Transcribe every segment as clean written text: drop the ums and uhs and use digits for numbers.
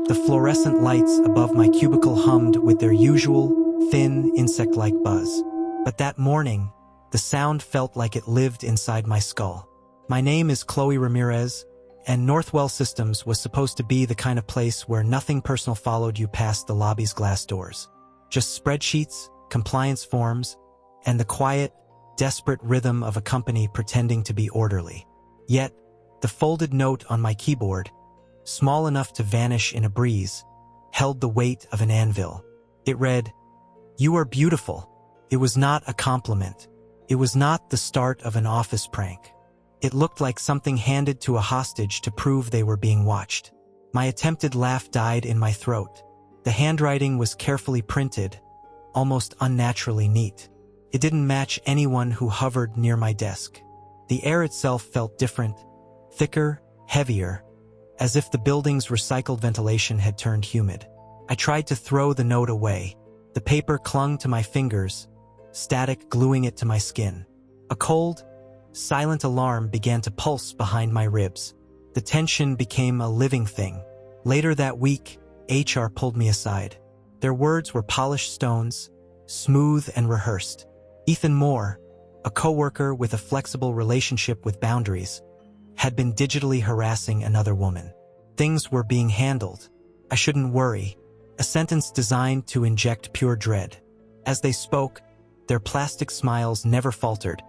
The fluorescent lights above my cubicle hummed with their usual, thin, insect-like buzz. But that morning, the sound felt like it lived inside my skull. My name is Chloe Ramirez, and Northwell Systems was supposed to be the kind of place where nothing personal followed you past the lobby's glass doors. Just spreadsheets, compliance forms, and the quiet, desperate rhythm of a company pretending to be orderly. Yet, the folded note on my keyboard, small enough to vanish in a breeze, held the weight of an anvil. It read, "You are beautiful." It was not a compliment. It was not the start of an office prank. It looked like something handed to a hostage to prove they were being watched. My attempted laugh died in my throat. The handwriting was carefully printed, almost unnaturally neat. It didn't match anyone who hovered near my desk. The air itself felt different, thicker, heavier, as if the building's recycled ventilation had turned humid. I tried to throw the note away. The paper clung to my fingers, static gluing it to my skin. A cold, silent alarm began to pulse behind my ribs. The tension became a living thing. Later that week, HR pulled me aside. Their words were polished stones, smooth and rehearsed. Ethan Moore, a coworker with a flexible relationship with boundaries, had been digitally harassing another woman. Things were being handled. I shouldn't worry. A sentence designed to inject pure dread. As they spoke, their plastic smiles never faltered,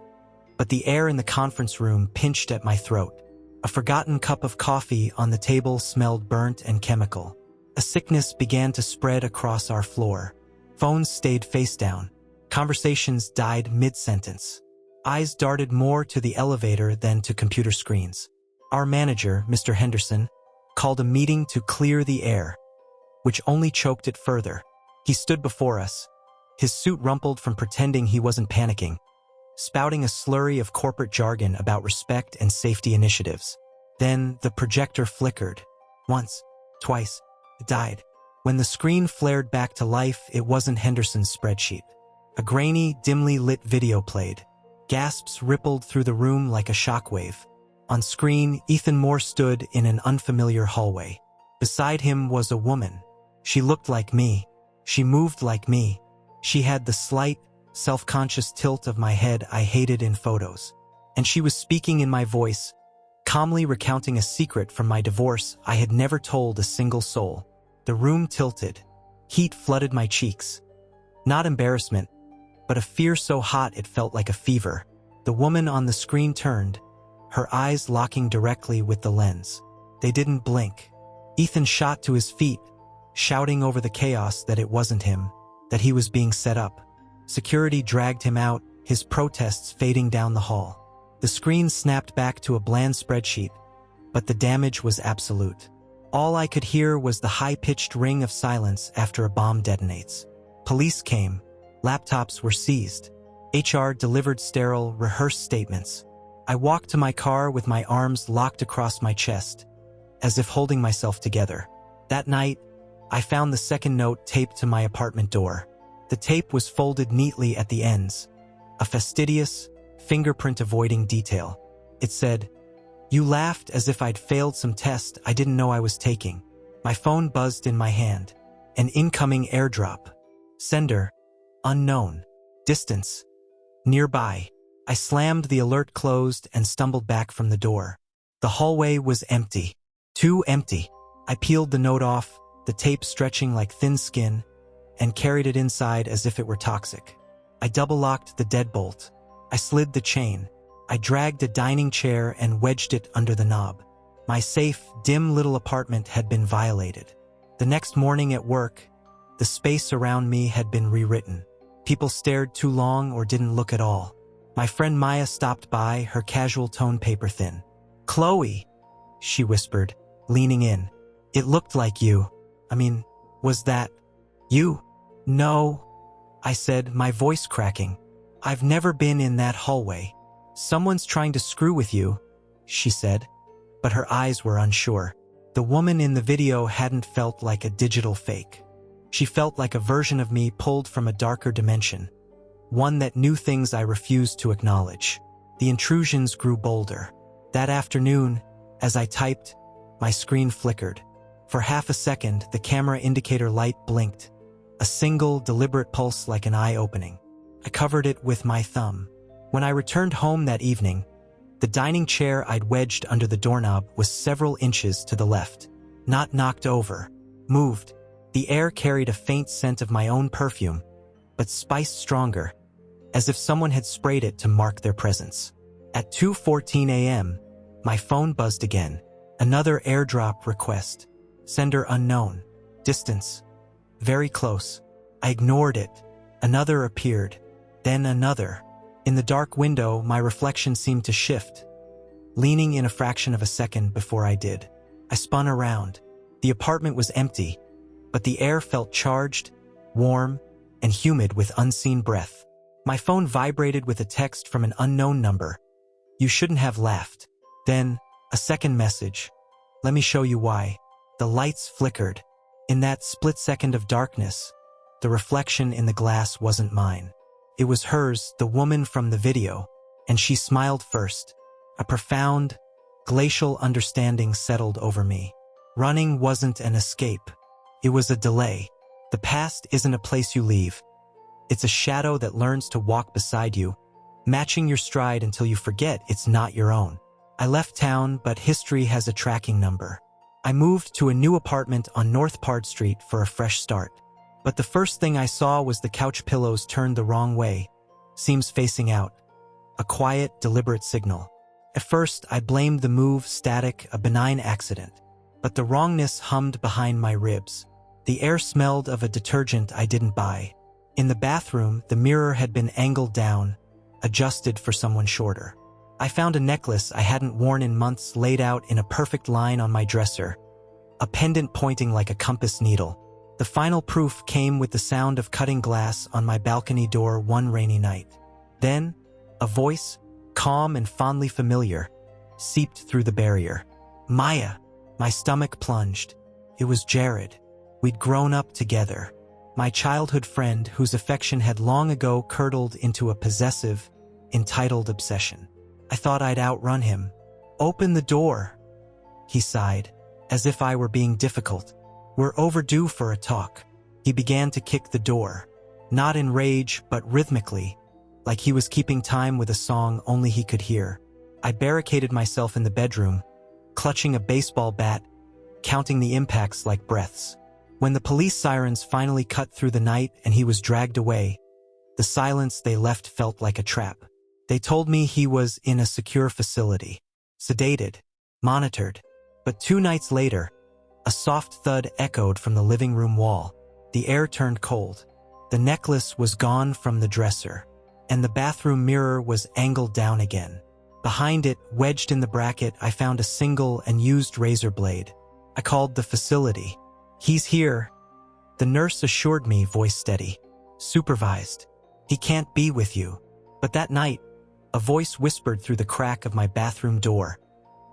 but the air in the conference room pinched at my throat. A forgotten cup of coffee on the table smelled burnt and chemical. A sickness began to spread across our floor. Phones stayed face down. Conversations died mid-sentence. Eyes darted more to the elevator than to computer screens. Our manager, Mr. Henderson, called a meeting to clear the air, which only choked it further. He stood before us, his suit rumpled from pretending he wasn't panicking, spouting a slurry of corporate jargon about respect and safety initiatives. Then the projector flickered. Once, twice, it died. When the screen flared back to life, it wasn't Henderson's spreadsheet. A grainy, dimly lit video played. Gasps rippled through the room like a shockwave. On screen, Ethan Moore stood in an unfamiliar hallway. Beside him was a woman. She looked like me. She moved like me. She had the slight, self-conscious tilt of my head I hated in photos. And she was speaking in my voice, calmly recounting a secret from my divorce I had never told a single soul. The room tilted. Heat flooded my cheeks. Not embarrassment, but a fear so hot it felt like a fever. The woman on the screen turned, her eyes locking directly with the lens. They didn't blink. Ethan shot to his feet, shouting over the chaos that it wasn't him, that he was being set up. Security dragged him out, his protests fading down the hall. The screen snapped back to a bland spreadsheet, but the damage was absolute. All I could hear was the high-pitched ring of silence after a bomb detonates. Police came. Laptops were seized. HR delivered sterile, rehearsed statements. I walked to my car with my arms locked across my chest, as if holding myself together. That night, I found the second note taped to my apartment door. The tape was folded neatly at the ends, a fastidious, fingerprint-avoiding detail. It said, "You laughed as if I'd failed some test I didn't know I was taking." My phone buzzed in my hand. An incoming airdrop. Sender, unknown. Distance, nearby. I slammed the alert closed and stumbled back from the door. The hallway was empty. Too empty. I peeled the note off, the tape stretching like thin skin, and carried it inside as if it were toxic. I double-locked the deadbolt. I slid the chain. I dragged a dining chair and wedged it under the knob. My safe, dim little apartment had been violated. The next morning at work, the space around me had been rewritten. People stared too long or didn't look at all. My friend Maya stopped by, her casual tone paper thin. "Chloe," she whispered, leaning in. "It looked like you. Was that you?" "No," I said, my voice cracking. "I've never been in that hallway." "Someone's trying to screw with you," she said, but her eyes were unsure. The woman in the video hadn't felt like a digital fake. She felt like a version of me pulled from a darker dimension, one that knew things I refused to acknowledge. The intrusions grew bolder. That afternoon, as I typed, my screen flickered. For half a second, the camera indicator light blinked, a single, deliberate pulse like an eye opening. I covered it with my thumb. When I returned home that evening, the dining chair I'd wedged under the doorknob was several inches to the left. Not knocked over, moved. The air carried a faint scent of my own perfume, but spiced stronger, as if someone had sprayed it to mark their presence. At 2:14 a.m., my phone buzzed again. Another airdrop request. Sender unknown. Distance. Very close. I ignored it. Another appeared. Then another. In the dark window, my reflection seemed to shift, leaning in a fraction of a second before I did. I spun around. The apartment was empty, but the air felt charged, warm, and humid with unseen breath. My phone vibrated with a text from an unknown number. You shouldn't have laughed. Then, a second message. Let me show you why. The lights flickered. In that split second of darkness, the reflection in the glass wasn't mine. It was hers, the woman from the video, and she smiled first. A profound, glacial understanding settled over me. Running wasn't an escape. It was a delay. The past isn't a place you leave. It's a shadow that learns to walk beside you, matching your stride until you forget it's not your own. I left town, but history has a tracking number. I moved to a new apartment on North Pard Street for a fresh start. But the first thing I saw was the couch pillows turned the wrong way, seams facing out. A quiet, deliberate signal. At first, I blamed the move, static, a benign accident. But the wrongness hummed behind my ribs. The air smelled of a detergent I didn't buy. In the bathroom, the mirror had been angled down, adjusted for someone shorter. I found a necklace I hadn't worn in months laid out in a perfect line on my dresser, a pendant pointing like a compass needle. The final proof came with the sound of cutting glass on my balcony door one rainy night. Then, a voice, calm and fondly familiar, seeped through the barrier. Maya! My stomach plunged. It was Jared. We'd grown up together. My childhood friend whose affection had long ago curdled into a possessive, entitled obsession. I thought I'd outrun him. Open the door, he sighed, as if I were being difficult. We're overdue for a talk. He began to kick the door, not in rage, but rhythmically, like he was keeping time with a song only he could hear. I barricaded myself in the bedroom, clutching a baseball bat, counting the impacts like breaths. When the police sirens finally cut through the night and he was dragged away, the silence they left felt like a trap. They told me he was in a secure facility, sedated, monitored. But 2 nights later, a soft thud echoed from the living room wall. The air turned cold. The necklace was gone from the dresser, and the bathroom mirror was angled down again. Behind it, wedged in the bracket, I found a single and used razor blade. I called the facility. He's here, the nurse assured me, voice steady. Supervised. He can't be with you. But that night, a voice whispered through the crack of my bathroom door.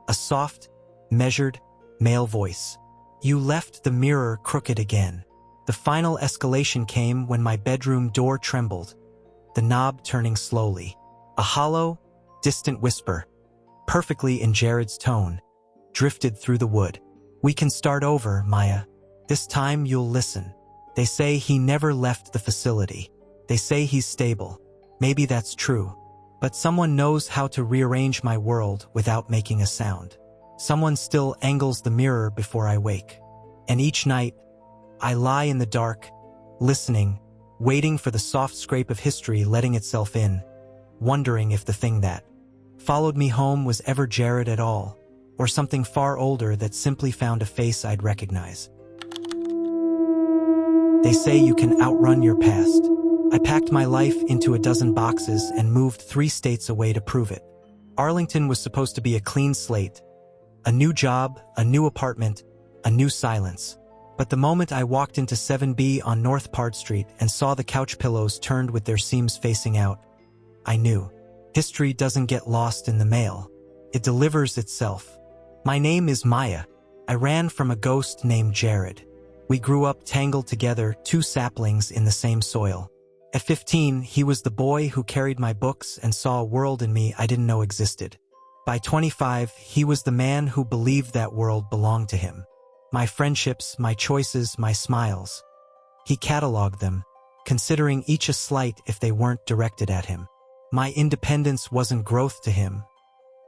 A soft, measured, male voice. You left the mirror crooked again. The final escalation came when my bedroom door trembled, the knob turning slowly. A hollow, distant whisper, perfectly in Jared's tone, drifted through the wood. We can start over, Maya. This time you'll listen. They say he never left the facility. They say he's stable. Maybe that's true. But someone knows how to rearrange my world without making a sound. Someone still angles the mirror before I wake. And each night, I lie in the dark, listening, waiting for the soft scrape of history letting itself in, wondering if the thing that followed me home was ever Jared at all, or something far older that simply found a face I'd recognize. They say you can outrun your past. I packed my life into a dozen boxes and moved 3 states away to prove it. Arlington was supposed to be a clean slate, a new job, a new apartment, a new silence. But the moment I walked into 7B on North Pard Street and saw the couch pillows turned with their seams facing out, I knew. History doesn't get lost in the mail. It delivers itself. My name is Maya. I ran from a ghost named Jared. We grew up tangled together, 2 saplings in the same soil. At 15, he was the boy who carried my books and saw a world in me I didn't know existed. By 25, he was the man who believed that world belonged to him. My friendships, my choices, my smiles. He cataloged them, considering each a slight if they weren't directed at him. My independence wasn't growth to him.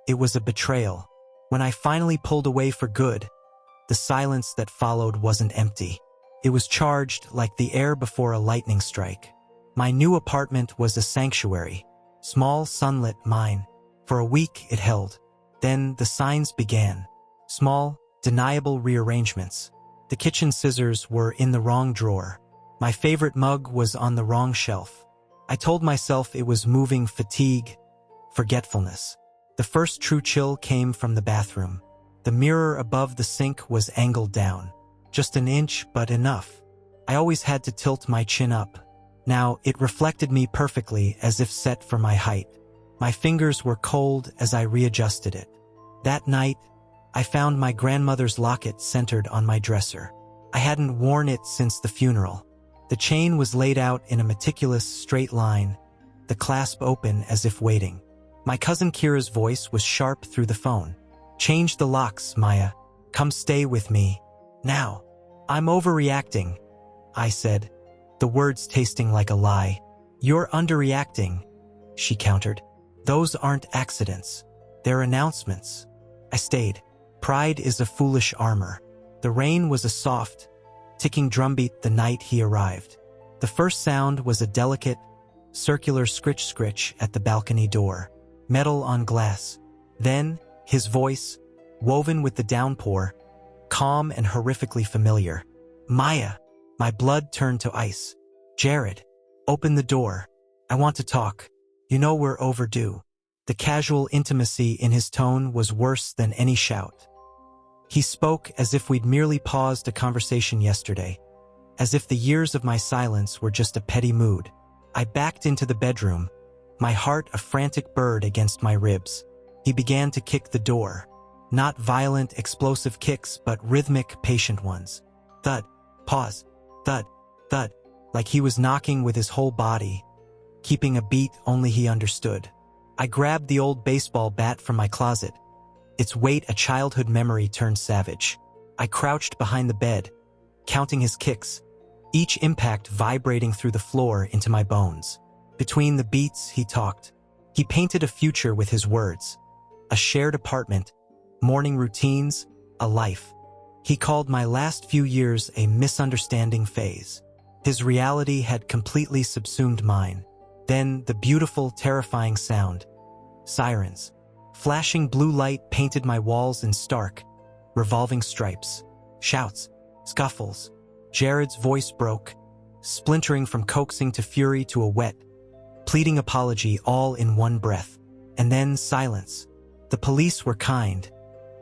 It was a betrayal. When I finally pulled away for good, the silence that followed wasn't empty. It was charged like the air before a lightning strike. My new apartment was a sanctuary, small, sunlit, mine. For a week it held. Then the signs began. Small, deniable rearrangements. The kitchen scissors were in the wrong drawer. My favorite mug was on the wrong shelf. I told myself it was moving fatigue, forgetfulness. The first true chill came from the bathroom. The mirror above the sink was angled down. Just an inch, but enough. I always had to tilt my chin up. Now it reflected me perfectly, as if set for my height. My fingers were cold as I readjusted it. That night, I found my grandmother's locket centered on my dresser. I hadn't worn it since the funeral. The chain was laid out in a meticulous, straight line, the clasp open as if waiting. My cousin Kira's voice was sharp through the phone. "Change the locks, Maya. Come stay with me. Now." "I'm overreacting," I said, the words tasting like a lie. "You're underreacting," she countered. "Those aren't accidents. They're announcements." I stayed. Pride is a foolish armor. The rain was a soft, ticking drumbeat the night he arrived. The first sound was a delicate, circular scritch-scritch at the balcony door. Metal on glass. Then, his voice, woven with the downpour, calm and horrifically familiar. "Maya." My blood turned to ice. "Jared, open the door. I want to talk. You know we're overdue." The casual intimacy in his tone was worse than any shout. He spoke as if we'd merely paused a conversation yesterday, as if the years of my silence were just a petty mood. I backed into the bedroom, my heart a frantic bird against my ribs. He began to kick the door. Not violent, explosive kicks, but rhythmic, patient ones. Thud, pause, thud, thud, like he was knocking with his whole body, keeping a beat only he understood. I grabbed the old baseball bat from my closet. Its weight a childhood memory turned savage. I crouched behind the bed, counting his kicks, each impact vibrating through the floor into my bones. Between the beats, he talked. He painted a future with his words. A shared apartment, morning routines, a life. He called my last few years a misunderstanding phase. His reality had completely subsumed mine. Then the beautiful, terrifying sound. Sirens. Flashing blue light painted my walls in stark, revolving stripes. Shouts. Scuffles. Jared's voice broke, splintering from coaxing to fury to a wet, pleading apology all in one breath. And then silence. The police were kind,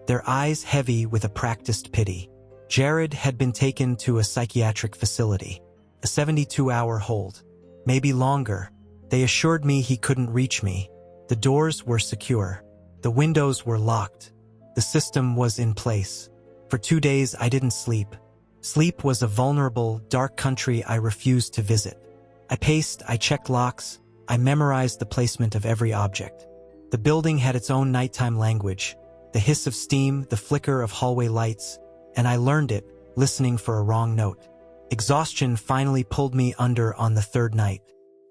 their eyes heavy with a practiced pity. Jared had been taken to a psychiatric facility. A 72-hour hold. Maybe longer. They assured me he couldn't reach me. The doors were secure. The windows were locked. The system was in place. For 2 days I didn't sleep. Sleep was a vulnerable, dark country I refused to visit. I paced, I checked locks, I memorized the placement of every object. The building had its own nighttime language, the hiss of steam, the flicker of hallway lights, and I learned it, listening for a wrong note. Exhaustion finally pulled me under on the third night.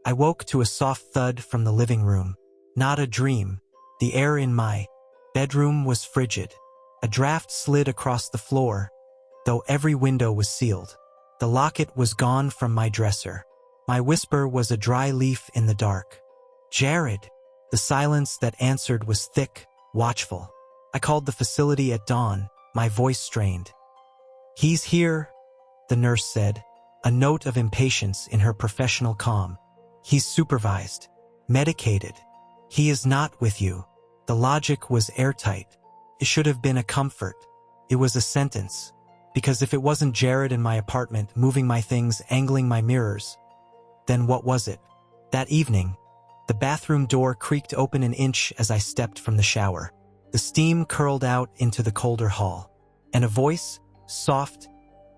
I woke to a soft thud from the living room. Not a dream. The air in my bedroom was frigid. A draft slid across the floor, though every window was sealed. The locket was gone from my dresser. My whisper was a dry leaf in the dark. "Jared." The silence that answered was thick, watchful. I called the facility at dawn, my voice strained. "He's here," the nurse said, a note of impatience in her professional calm. "He's supervised, medicated. He is not with you." The logic was airtight. It should have been a comfort. It was a sentence. Because if it wasn't Jared in my apartment, moving my things, angling my mirrors, then what was it? That evening, the bathroom door creaked open an inch as I stepped from the shower. The steam curled out into the colder hall, and a voice, soft,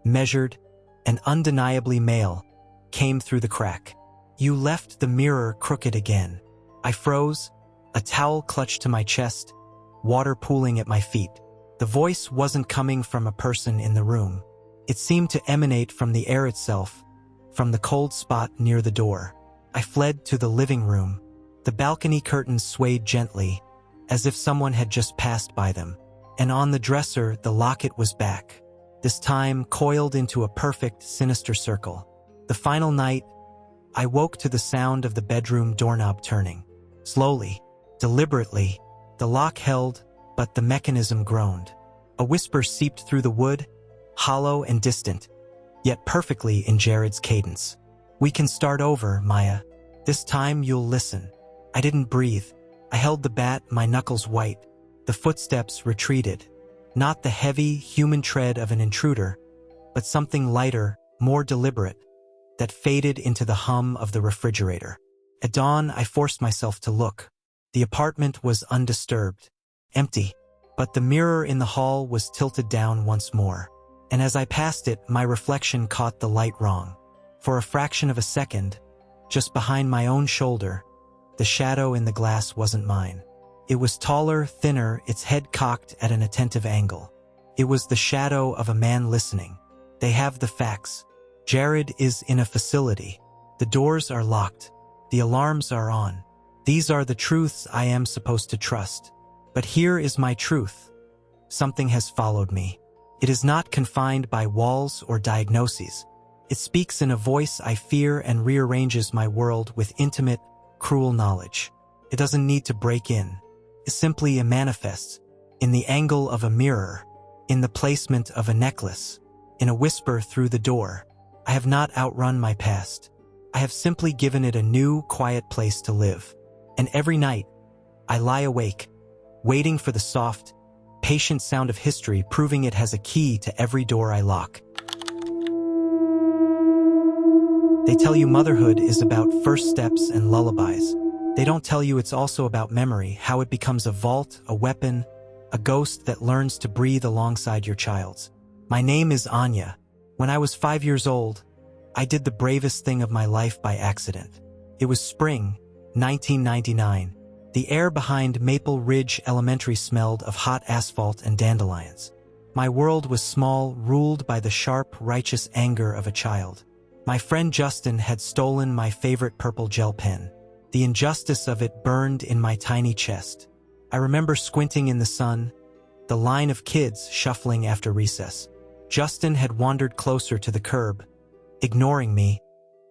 measured, and undeniably male, came through the crack. "You left the mirror crooked again." I froze, a towel clutched to my chest, water pooling at my feet. The voice wasn't coming from a person in the room. It seemed to emanate from the air itself, from the cold spot near the door. I fled to the living room. The balcony curtains swayed gently, as if someone had just passed by them. And on the dresser, the locket was back, this time coiled into a perfect, sinister circle. The final night, I woke to the sound of the bedroom doorknob turning. Slowly, deliberately, the lock held, but the mechanism groaned. A whisper seeped through the wood, hollow and distant, yet perfectly in Jared's cadence. "We can start over, Maya. This time you'll listen." I didn't breathe. I held the bat, my knuckles white. The footsteps retreated. Not the heavy, human tread of an intruder, but something lighter, more deliberate, that faded into the hum of the refrigerator. At dawn, I forced myself to look. The apartment was undisturbed, empty, but the mirror in the hall was tilted down once more. And as I passed it, my reflection caught the light wrong. For a fraction of a second, just behind my own shoulder, the shadow in the glass wasn't mine. It was taller, thinner, its head cocked at an attentive angle. It was the shadow of a man listening. They have the facts. Jared is in a facility. The doors are locked. The alarms are on. These are the truths I am supposed to trust. But here is my truth. Something has followed me. It is not confined by walls or diagnoses. It speaks in a voice I fear and rearranges my world with intimate, cruel knowledge. It doesn't need to break in. It simply manifests, in the angle of a mirror, in the placement of a necklace, in a whisper through the door. I have not outrun my past. I have simply given it a new, quiet place to live. And every night, I lie awake, waiting for the soft, patient sound of history, proving it has a key to every door I lock. They tell you motherhood is about first steps and lullabies. They don't tell you it's also about memory, how it becomes a vault, a weapon, a ghost that learns to breathe alongside your child's. My name is Anya. When I was 5 years old, I did the bravest thing of my life by accident. It was spring, 1999. The air behind Maple Ridge Elementary smelled of hot asphalt and dandelions. My world was small, ruled by the sharp, righteous anger of a child. My friend Justin had stolen my favorite purple gel pen. The injustice of it burned in my tiny chest. I remember squinting in the sun, the line of kids shuffling after recess. Justin had wandered closer to the curb, ignoring me,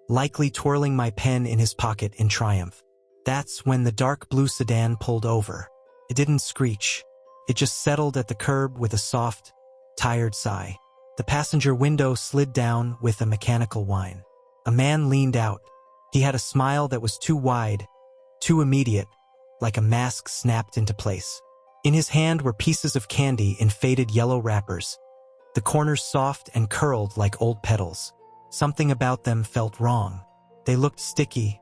likely twirling my pen in his pocket in triumph. That's when the dark blue sedan pulled over. It didn't screech. It just settled at the curb with a soft, tired sigh. The passenger window slid down with a mechanical whine. A man leaned out. He had a smile that was too wide, too immediate, like a mask snapped into place. In his hand were pieces of candy in faded yellow wrappers, the corners soft and curled like old petals. Something about them felt wrong. They looked sticky,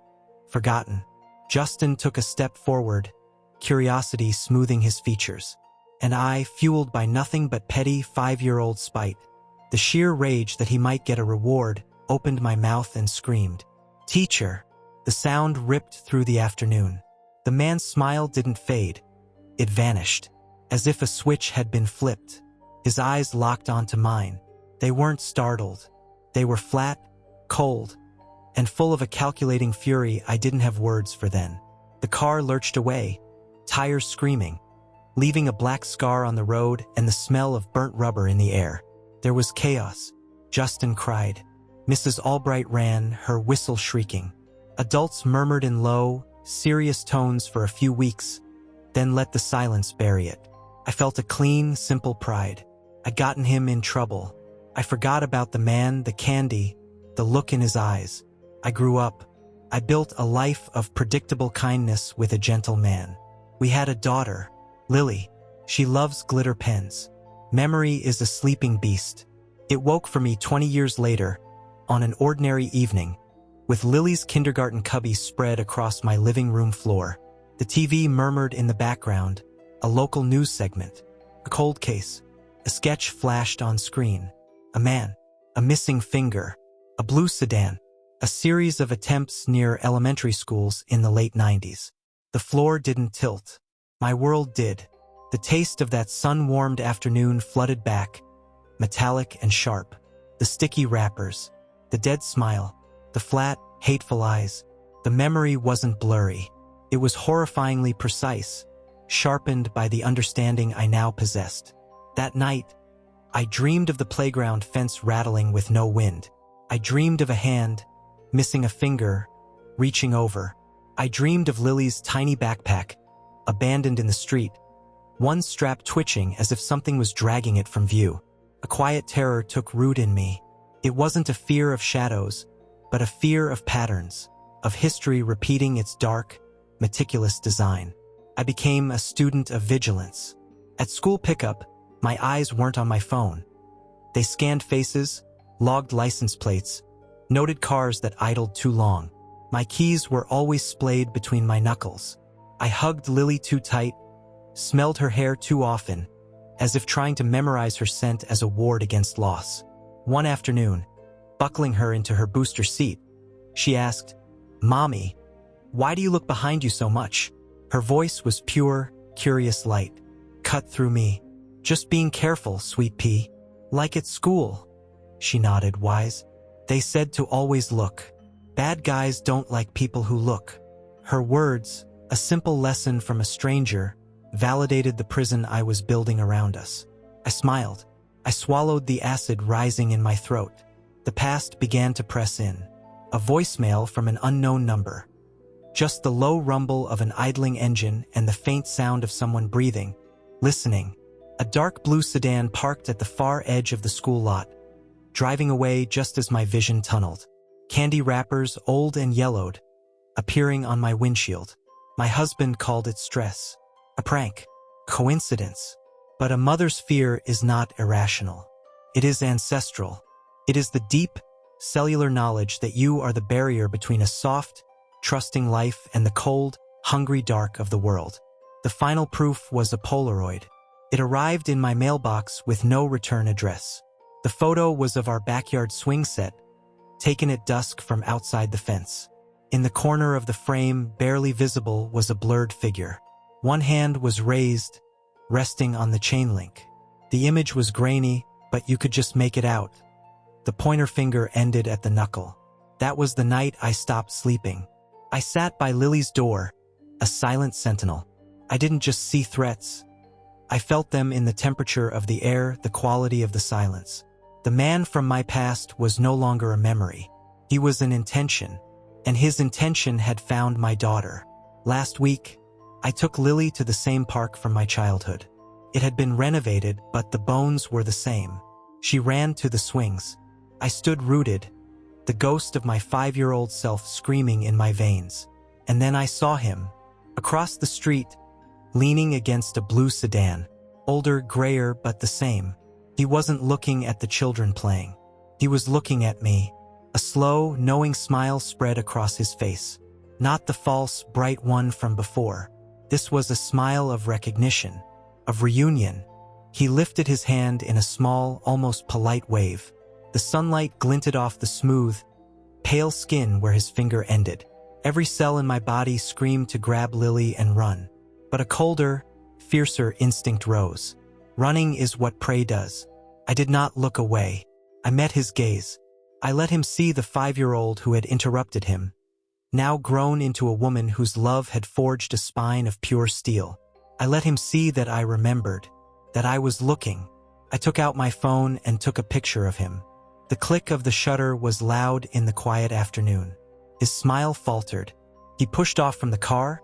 forgotten. Justin took a step forward, curiosity smoothing his features. And I, fueled by nothing but petty 5-year-old spite, the sheer rage that he might get a reward, opened my mouth and screamed, "Teacher!" The sound ripped through the afternoon. The man's smile didn't fade. It vanished, as if a switch had been flipped. His eyes locked onto mine. They weren't startled. They were flat, cold, and full of a calculating fury I didn't have words for then. The car lurched away, tires screaming, leaving a black scar on the road and the smell of burnt rubber in the air. There was chaos. Justin cried. Mrs. Albright ran, her whistle shrieking. Adults murmured in low, serious tones for a few weeks, then let the silence bury it. I felt a clean, simple pride. I'd gotten him in trouble. I forgot about the man, the candy, the look in his eyes. I grew up. I built a life of predictable kindness with a gentle man. We had a daughter, Lily. She loves glitter pens. Memory is a sleeping beast. It woke for me 20 years later, on an ordinary evening, with Lily's kindergarten cubby spread across my living room floor. The TV murmured in the background, a local news segment, a cold case. A sketch flashed on screen. A man, a missing finger, a blue sedan, a series of attempts near elementary schools in the late 90s. The floor didn't tilt. My world did. The taste of that sun-warmed afternoon flooded back, metallic and sharp. The sticky wrappers, the dead smile, the flat, hateful eyes. The memory wasn't blurry. It was horrifyingly precise, sharpened by the understanding I now possessed. That night, I dreamed of the playground fence rattling with no wind. I dreamed of a hand, missing a finger, reaching over. I dreamed of Lily's tiny backpack, abandoned in the street, one strap twitching as if something was dragging it from view. A quiet terror took root in me. It wasn't a fear of shadows, but a fear of patterns, of history repeating its dark, meticulous design. I became a student of vigilance. At school pickup, my eyes weren't on my phone. They scanned faces, logged license plates, noted cars that idled too long. My keys were always splayed between my knuckles. I hugged Lily too tight, smelled her hair too often, as if trying to memorize her scent as a ward against loss. One afternoon, buckling her into her booster seat, she asked, "Mommy, why do you look behind you so much?" Her voice was pure, curious light, cut through me. "Just being careful, sweet pea. Like at school." She nodded, wise. "They said to always look. Bad guys don't like people who look." Her words, a simple lesson from a stranger, validated the prison I was building around us. I smiled. I swallowed the acid rising in my throat. The past began to press in. A voicemail from an unknown number. Just the low rumble of an idling engine and the faint sound of someone breathing, listening. A dark blue sedan parked at the far edge of the school lot, driving away just as my vision tunneled. Candy wrappers, old and yellowed, appearing on my windshield. My husband called it stress. A prank. Coincidence. But a mother's fear is not irrational. It is ancestral. It is the deep, cellular knowledge that you are the barrier between a soft, trusting life and the cold, hungry dark of the world. The final proof was a Polaroid. It arrived in my mailbox with no return address. The photo was of our backyard swing set, taken at dusk from outside the fence. In the corner of the frame, barely visible, was a blurred figure. One hand was raised, resting on the chain link. The image was grainy, but you could just make it out. The pointer finger ended at the knuckle. That was the night I stopped sleeping. I sat by Lily's door, a silent sentinel. I didn't just see threats. I felt them in the temperature of the air, the quality of the silence. The man from my past was no longer a memory. He was an intention, and his intention had found my daughter. Last week, I took Lily to the same park from my childhood. It had been renovated, but the bones were the same. She ran to the swings. I stood rooted, the ghost of my 5-year-old self screaming in my veins. And then I saw him, across the street, leaning against a blue sedan, older, grayer, but the same. He wasn't looking at the children playing. He was looking at me. A slow, knowing smile spread across his face. Not the false, bright one from before. This was a smile of recognition, of reunion. He lifted his hand in a small, almost polite wave. The sunlight glinted off the smooth, pale skin where his finger ended. Every cell in my body screamed to grab Lily and run. But a colder, fiercer instinct rose. Running is what prey does. I did not look away. I met his gaze. I let him see the 5-year-old who had interrupted him, now grown into a woman whose love had forged a spine of pure steel. I let him see that I remembered, that I was looking. I took out my phone and took a picture of him. The click of the shutter was loud in the quiet afternoon. His smile faltered. He pushed off from the car,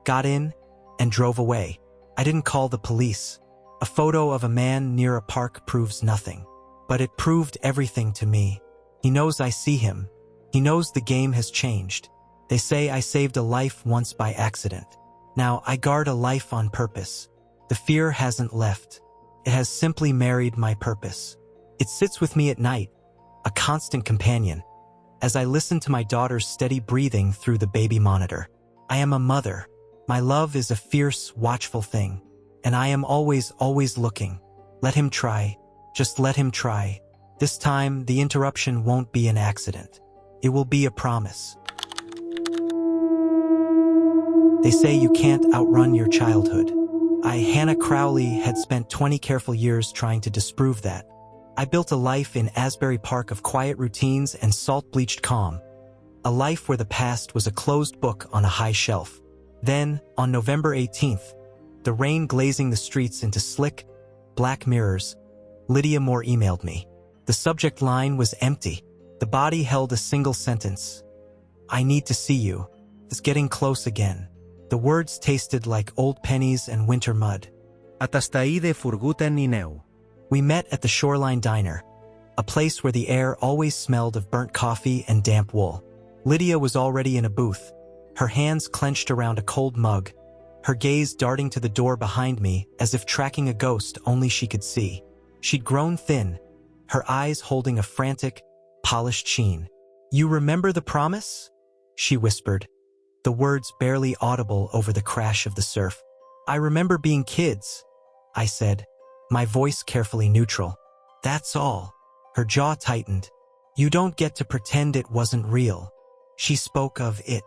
got in, and drove away. I didn't call the police. A photo of a man near a park proves nothing. But it proved everything to me. He knows I see him. He knows the game has changed. They say I saved a life once by accident. Now I guard a life on purpose. The fear hasn't left. It has simply married my purpose. It sits with me at night, a constant companion, as I listen to my daughter's steady breathing through the baby monitor. I am a mother. My love is a fierce, watchful thing, and I am always looking. Let him try. Just let him try. This time, the interruption won't be an accident. It will be a promise. They say you can't outrun your childhood. Hannah Crowley had spent 20 careful years trying to disprove that. I built a life in Asbury Park of quiet routines and salt-bleached calm. A life where the past was a closed book on a high shelf. Then, on November 18th, the rain glazing the streets into slick, black mirrors, Lydia Moore emailed me. The subject line was empty. The body held a single sentence. I need to see you. It's getting close again. The words tasted like old pennies and winter mud. Atastaide furguten ineu. We met at the Shoreline Diner, a place where the air always smelled of burnt coffee and damp wool. Lydia was already in a booth, her hands clenched around a cold mug, her gaze darting to the door behind me as if tracking a ghost only she could see. She'd grown thin, her eyes holding a frantic, polished sheen. "You remember the promise?" she whispered, the words barely audible over the crash of the surf. "I remember being kids," I said, my voice carefully neutral. "That's all." Her jaw tightened. "You don't get to pretend it wasn't real." She spoke of it,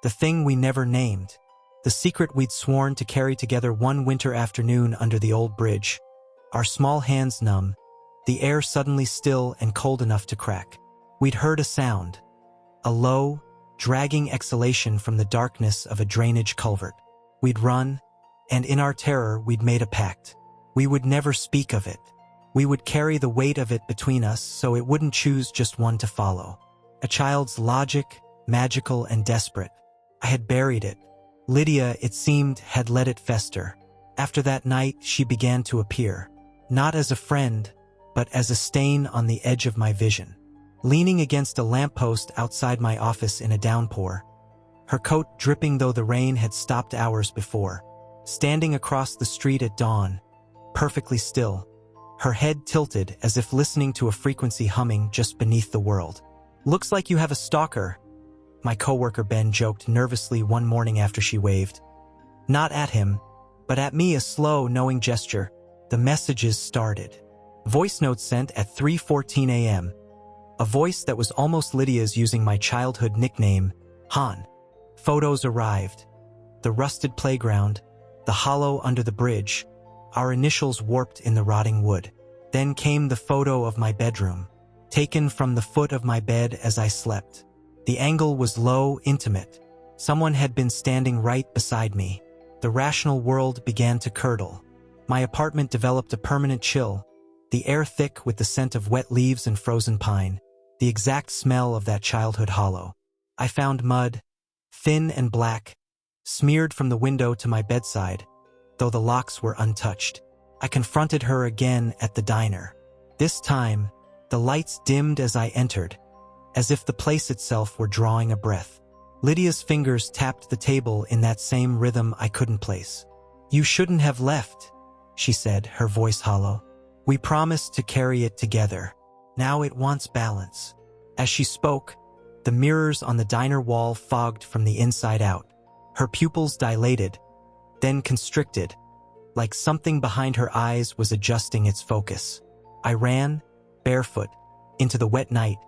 the thing we never named, the secret we'd sworn to carry together one winter afternoon under the old bridge. Our small hands numb, the air suddenly still and cold enough to crack. We'd heard a sound, a low, dragging exhalation from the darkness of a drainage culvert. We'd run, and in our terror we'd made a pact. We would never speak of it. We would carry the weight of it between us so it wouldn't choose just one to follow. A child's logic, magical and desperate. I had buried it. Lydia, it seemed, had let it fester. After that night, she began to appear. Not as a friend, but as a stain on the edge of my vision. Leaning against a lamppost outside my office in a downpour, her coat dripping though the rain had stopped hours before. Standing across the street at dawn, perfectly still, her head tilted as if listening to a frequency humming just beneath the world. "Looks like you have a stalker," my coworker Ben joked nervously one morning after she waved. Not at him, but at me, a slow, knowing gesture. The messages started. Voice notes sent at 3:14 a.m. A voice that was almost Lydia's using my childhood nickname, Han. Photos arrived. The rusted playground, the hollow under the bridge, our initials warped in the rotting wood. Then came the photo of my bedroom, taken from the foot of my bed as I slept. The angle was low, intimate. Someone had been standing right beside me. The rational world began to curdle. My apartment developed a permanent chill, the air thick with the scent of wet leaves and frozen pine, the exact smell of that childhood hollow. I found mud, thin and black, smeared from the window to my bedside, though the locks were untouched. I confronted her again at the diner. This time, the lights dimmed as I entered, as if the place itself were drawing a breath. Lydia's fingers tapped the table in that same rhythm I couldn't place. "You shouldn't have left," she said, her voice hollow. "We promised to carry it together. Now it wants balance." As she spoke, the mirrors on the diner wall fogged from the inside out. Her pupils dilated, then constricted, like something behind her eyes was adjusting its focus. I ran, barefoot, into the wet night,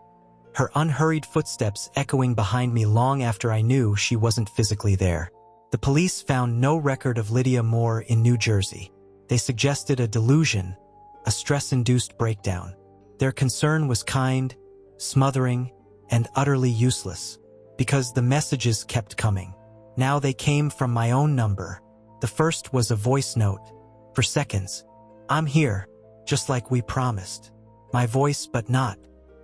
her unhurried footsteps echoing behind me long after I knew she wasn't physically there. The police found no record of Lydia Moore in New Jersey. They suggested a delusion, a stress-induced breakdown. Their concern was kind, smothering, and utterly useless, because the messages kept coming. Now they came from my own number. The first was a voice note. For seconds, "I'm here, just like we promised." My voice, but not.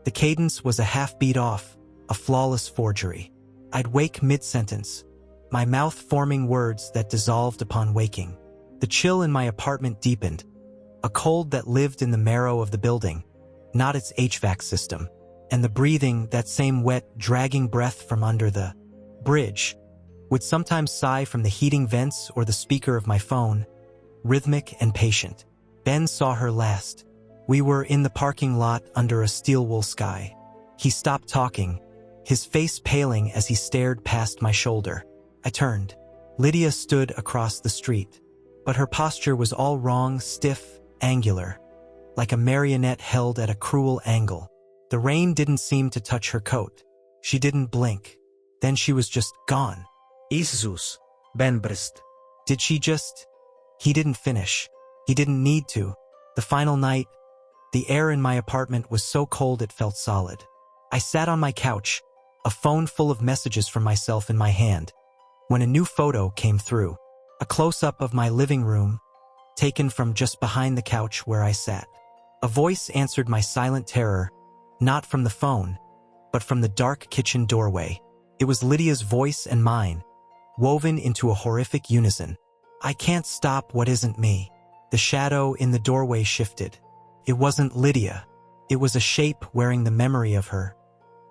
The cadence was a half beat off, a flawless forgery. I'd wake mid-sentence, my mouth forming words that dissolved upon waking. The chill in my apartment deepened, a cold that lived in the marrow of the building, not its HVAC system, and the breathing, that same wet, dragging breath from under the bridge, would sometimes sigh from the heating vents or the speaker of my phone, rhythmic and patient. Ben saw her last. We were in the parking lot under a steel-wool sky. He stopped talking, his face paling as he stared past my shoulder. I turned. Lydia stood across the street, but her posture was all wrong, stiff, angular, like a marionette held at a cruel angle. The rain didn't seem to touch her coat. She didn't blink. Then she was just gone. Isus, Ben Brist. Did she just... He didn't finish. He didn't need to. The final night, the air in my apartment was so cold it felt solid. I sat on my couch, a phone full of messages from myself in my hand, when a new photo came through. A close-up of my living room, taken from just behind the couch where I sat. A voice answered my silent terror, not from the phone, but from the dark kitchen doorway. It was Lydia's voice and mine, woven into a horrific unison. I can't stop what isn't me. The shadow in the doorway shifted. It wasn't Lydia. It was a shape wearing the memory of her,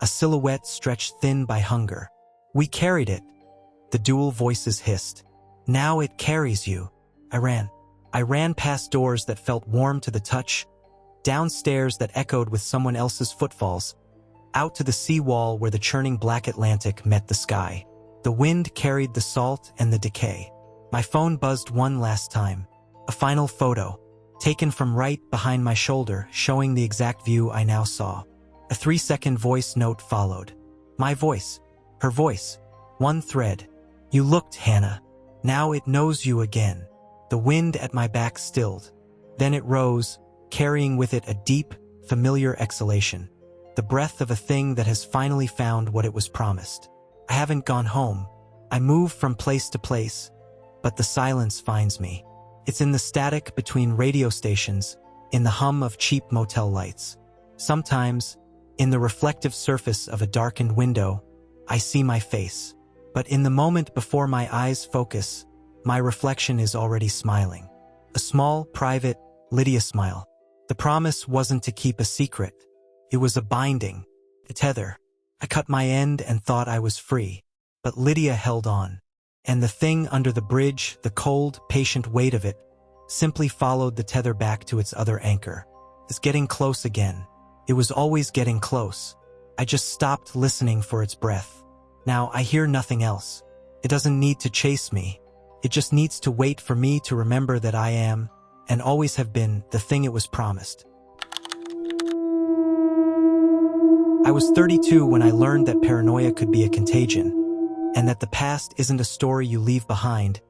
a silhouette stretched thin by hunger. We carried it. The dual voices hissed. Now it carries you. I ran past doors that felt warm to the touch, downstairs that echoed with someone else's footfalls, out to the seawall where the churning black Atlantic met the sky. The wind carried the salt and the decay. My phone buzzed one last time. A final photo, taken from right behind my shoulder, showing the exact view I now saw. A 3-second voice note followed. My voice. Her voice. One thread. You looked, Hannah. Now it knows you again. The wind at my back stilled. Then it rose, carrying with it a deep, familiar exhalation. The breath of a thing that has finally found what it was promised. I haven't gone home. I move from place to place, but the silence finds me. It's in the static between radio stations, in the hum of cheap motel lights. Sometimes, in the reflective surface of a darkened window, I see my face. But in the moment before my eyes focus, my reflection is already smiling. A small, private, Lydia smile. The promise wasn't to keep a secret. It was a binding, a tether. I cut my end and thought I was free. But Lydia held on. And the thing under the bridge, the cold, patient weight of it, simply followed the tether back to its other anchor. It's getting close again. It was always getting close. I just stopped listening for its breath. Now I hear nothing else. It doesn't need to chase me. It just needs to wait for me to remember that I am, and always have been, the thing it was promised. I was 32 when I learned that paranoia could be a contagion, and that the past isn't a story you leave behind,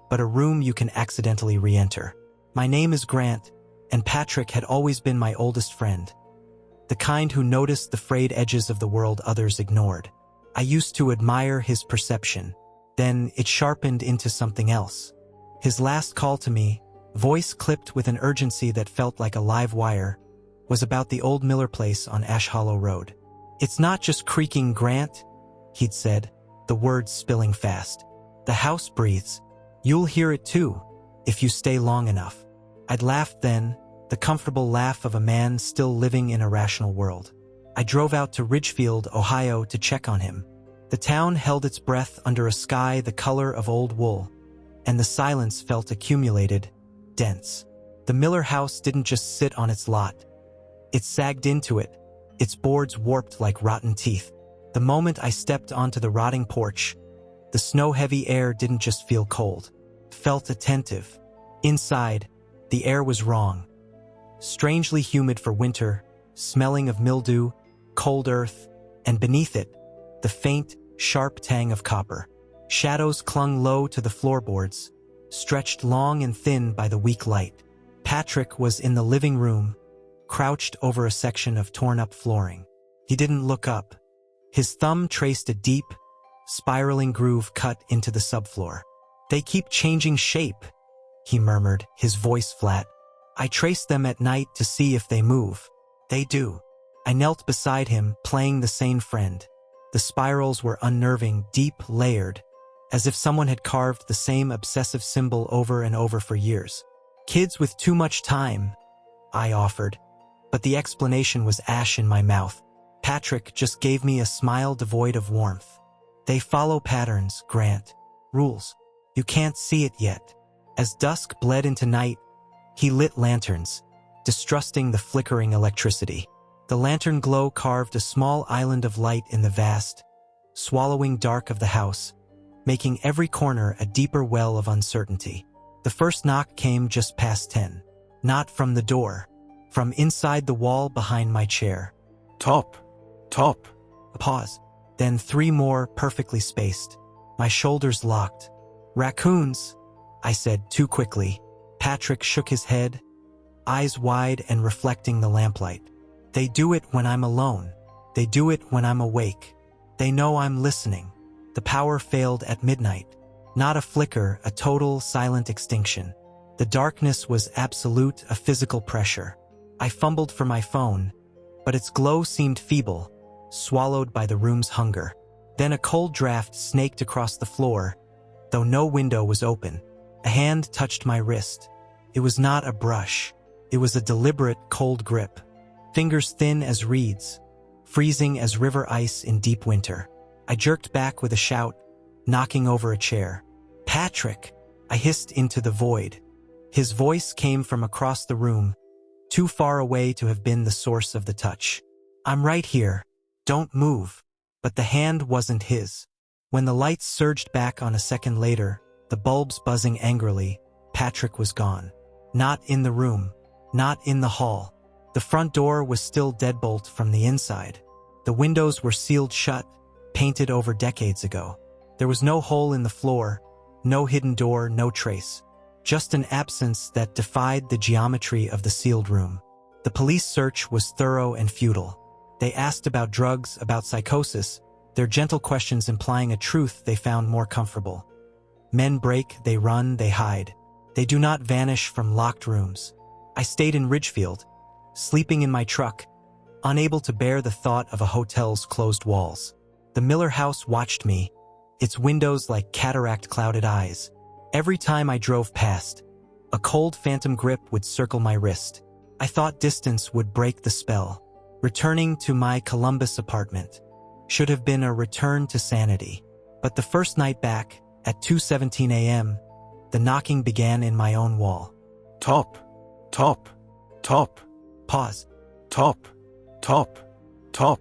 but a room you can accidentally re-enter. My name is Grant, and Patrick had always been my oldest friend, the kind who noticed the frayed edges of the world others ignored. I used to admire his perception, then it sharpened into something else. His last call to me, voice clipped with an urgency that felt like a live wire, was about the old Miller place on Ash Hollow Road. It's not just creaking, Grant, he'd said, the words spilling fast. The house breathes. You'll hear it too, if you stay long enough. I'd laughed then, the comfortable laugh of a man still living in a rational world. I drove out to Ridgefield, Ohio to check on him. The town held its breath under a sky the color of old wool, and the silence felt accumulated, dense. The Miller house didn't just sit on its lot. It sagged into it, its boards warped like rotten teeth. The moment I stepped onto the rotting porch, the snow-heavy air didn't just feel cold. It felt attentive. Inside, the air was wrong. Strangely humid for winter, smelling of mildew, cold earth, and beneath it, the faint, sharp tang of copper. Shadows clung low to the floorboards, stretched long and thin by the weak light. Patrick was in the living room, crouched over a section of torn-up flooring. He didn't look up. His thumb traced a deep, spiraling groove cut into the subfloor. They keep changing shape, he murmured, his voice flat. I trace them at night to see if they move. They do. I knelt beside him, playing the sane friend. The spirals were unnerving, deep, layered, as if someone had carved the same obsessive symbol over and over for years. Kids with too much time, I offered, but the explanation was ash in my mouth. Patrick just gave me a smile devoid of warmth. They follow patterns, Grant. Rules. You can't see it yet. As dusk bled into night, he lit lanterns, distrusting the flickering electricity. The lantern glow carved a small island of light in the vast, swallowing dark of the house, making every corner a deeper well of uncertainty. The first knock came just past 10. Not from the door, from inside the wall behind my chair. Top. A pause. Then 3 more, perfectly spaced. My shoulders locked. Raccoons, I said too quickly. Patrick shook his head, eyes wide and reflecting the lamplight. They do it when I'm alone. They do it when I'm awake. They know I'm listening. The power failed at midnight. Not a flicker, a total, silent extinction. The darkness was absolute, a physical pressure. I fumbled for my phone, but its glow seemed feeble, swallowed by the room's hunger. Then a cold draft snaked across the floor, though no window was open. A hand touched my wrist. It was not a brush. It was a deliberate, cold grip. Fingers thin as reeds, freezing as river ice in deep winter. I jerked back with a shout, knocking over a chair. "Patrick!" I hissed into the void. His voice came from across the room, too far away to have been the source of the touch. "I'm right here. Don't move." But the hand wasn't his. When the lights surged back on a second later, the bulbs buzzing angrily, Patrick was gone. Not in the room. Not in the hall. The front door was still deadbolt from the inside. The windows were sealed shut, painted over decades ago. There was no hole in the floor, no hidden door, no trace. Just an absence that defied the geometry of the sealed room. The police search was thorough and futile. They asked about drugs, about psychosis, their gentle questions implying a truth they found more comfortable. Men break, they run, they hide. They do not vanish from locked rooms. I stayed in Ridgefield, sleeping in my truck, unable to bear the thought of a hotel's closed walls. The Miller house watched me, its windows like cataract-clouded eyes. Every time I drove past, a cold phantom grip would circle my wrist. I thought distance would break the spell. Returning to my Columbus apartment should have been a return to sanity. But the first night back, at 2:17 a.m., the knocking began in my own wall. Top, top, top, Pause. top, top, top.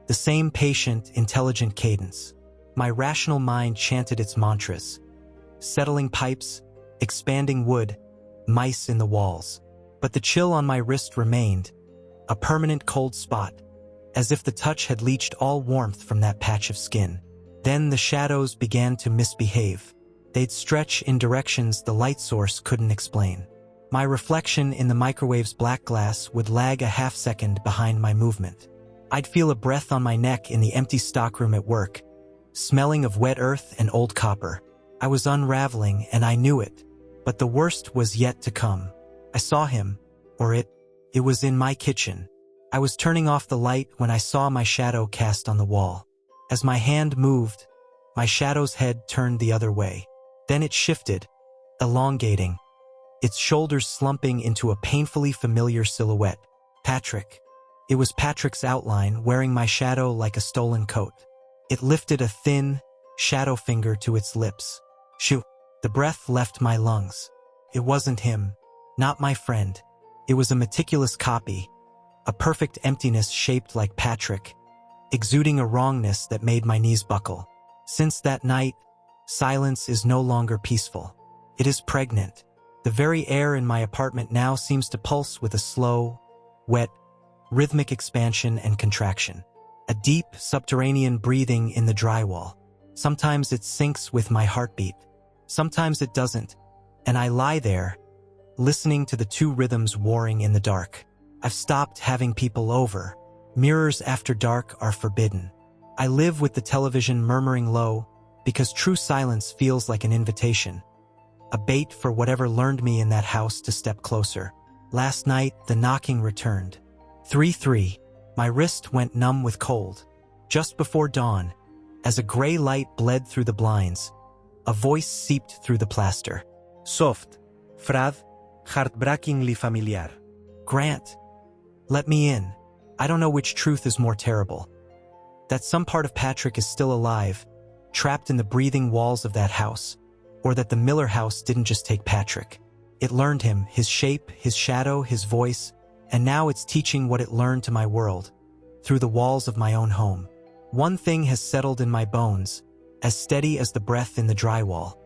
The same patient, intelligent cadence. My rational mind chanted its mantras. Settling pipes, expanding wood, mice in the walls. But the chill on my wrist remained, a permanent cold spot, as if the touch had leached all warmth from that patch of skin. Then the shadows began to misbehave. They'd stretch in directions the light source couldn't explain. My reflection in the microwave's black glass would lag a half-second behind my movement. I'd feel a breath on my neck in the empty stockroom at work, smelling of wet earth and old copper. I was unraveling, and I knew it. But the worst was yet to come. I saw him, or it was in my kitchen. I was turning off the light when I saw my shadow cast on the wall. As my hand moved, my shadow's head turned the other way. Then it shifted, elongating, its shoulders slumping into a painfully familiar silhouette. Patrick. It was Patrick's outline, wearing my shadow like a stolen coat. It lifted a thin, shadow finger to its lips. Shoo! The breath left my lungs. It wasn't him, not my friend. It was a meticulous copy, a perfect emptiness shaped like Patrick, exuding a wrongness that made my knees buckle. Since that night, silence is no longer peaceful. It is pregnant. The very air in my apartment now seems to pulse with a slow, wet, rhythmic expansion and contraction. A deep, subterranean breathing in the drywall. Sometimes it syncs with my heartbeat. Sometimes it doesn't, and I lie there, listening to the two rhythms warring in the dark. I've stopped having people over. Mirrors after dark are forbidden. I live with the television murmuring low, because true silence feels like an invitation. A bait for whatever lured me in that house to step closer. Last night, the knocking returned. 3-3. My wrist went numb with cold. Just before dawn, as a gray light bled through the blinds, a voice seeped through the plaster. Soft, frad, heartbreakingly familiar. Grant, let me in. I don't know which truth is more terrible. That some part of Patrick is still alive, trapped in the breathing walls of that house, or that the Miller house didn't just take Patrick. It learned him, his shape, his shadow, his voice, and now it's teaching what it learned to my world, through the walls of my own home. One thing has settled in my bones, as steady as the breath in the drywall.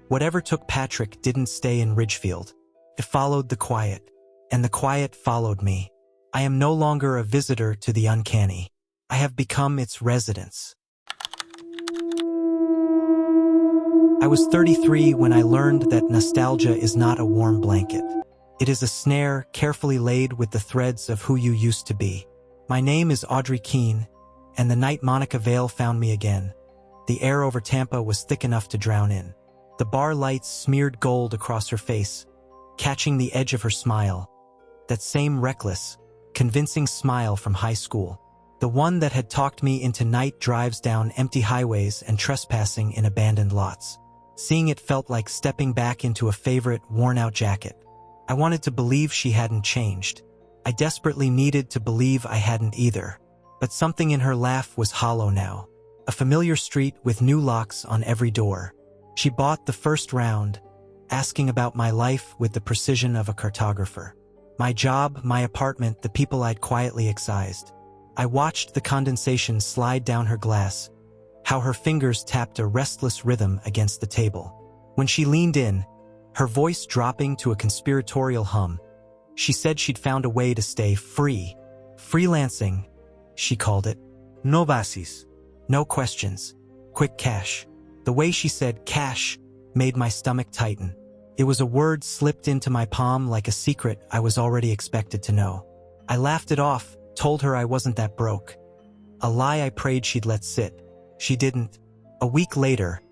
Whatever took Patrick didn't stay in Ridgefield. It followed the quiet, and the quiet followed me. I am no longer a visitor to the uncanny. I have become its residence. I was 33 when I learned that nostalgia is not a warm blanket. It is a snare carefully laid with the threads of who you used to be. My name is Audrey Keene, and the night Monica Vale found me again, the air over Tampa was thick enough to drown in. The bar lights smeared gold across her face, catching the edge of her smile. That same reckless, convincing smile from high school. The one that had talked me into night drives down empty highways and trespassing in abandoned lots. Seeing it felt like stepping back into a favorite, worn-out jacket. I wanted to believe she hadn't changed. I desperately needed to believe I hadn't either. But something in her laugh was hollow now. A familiar street with new locks on every door. She bought the first round, asking about my life with the precision of a cartographer. My job, my apartment, the people I'd quietly excised. I watched the condensation slide down her glass, how her fingers tapped a restless rhythm against the table. When she leaned in, her voice dropping to a conspiratorial hum, she said she'd found a way to stay free. Freelancing, she called it. No basis. No questions. Quick cash. The way she said cash made my stomach tighten. It was a word slipped into my palm like a secret I was already expected to know. I laughed it off, told her I wasn't that broke. A lie I prayed she'd let sit. She didn't. A week later,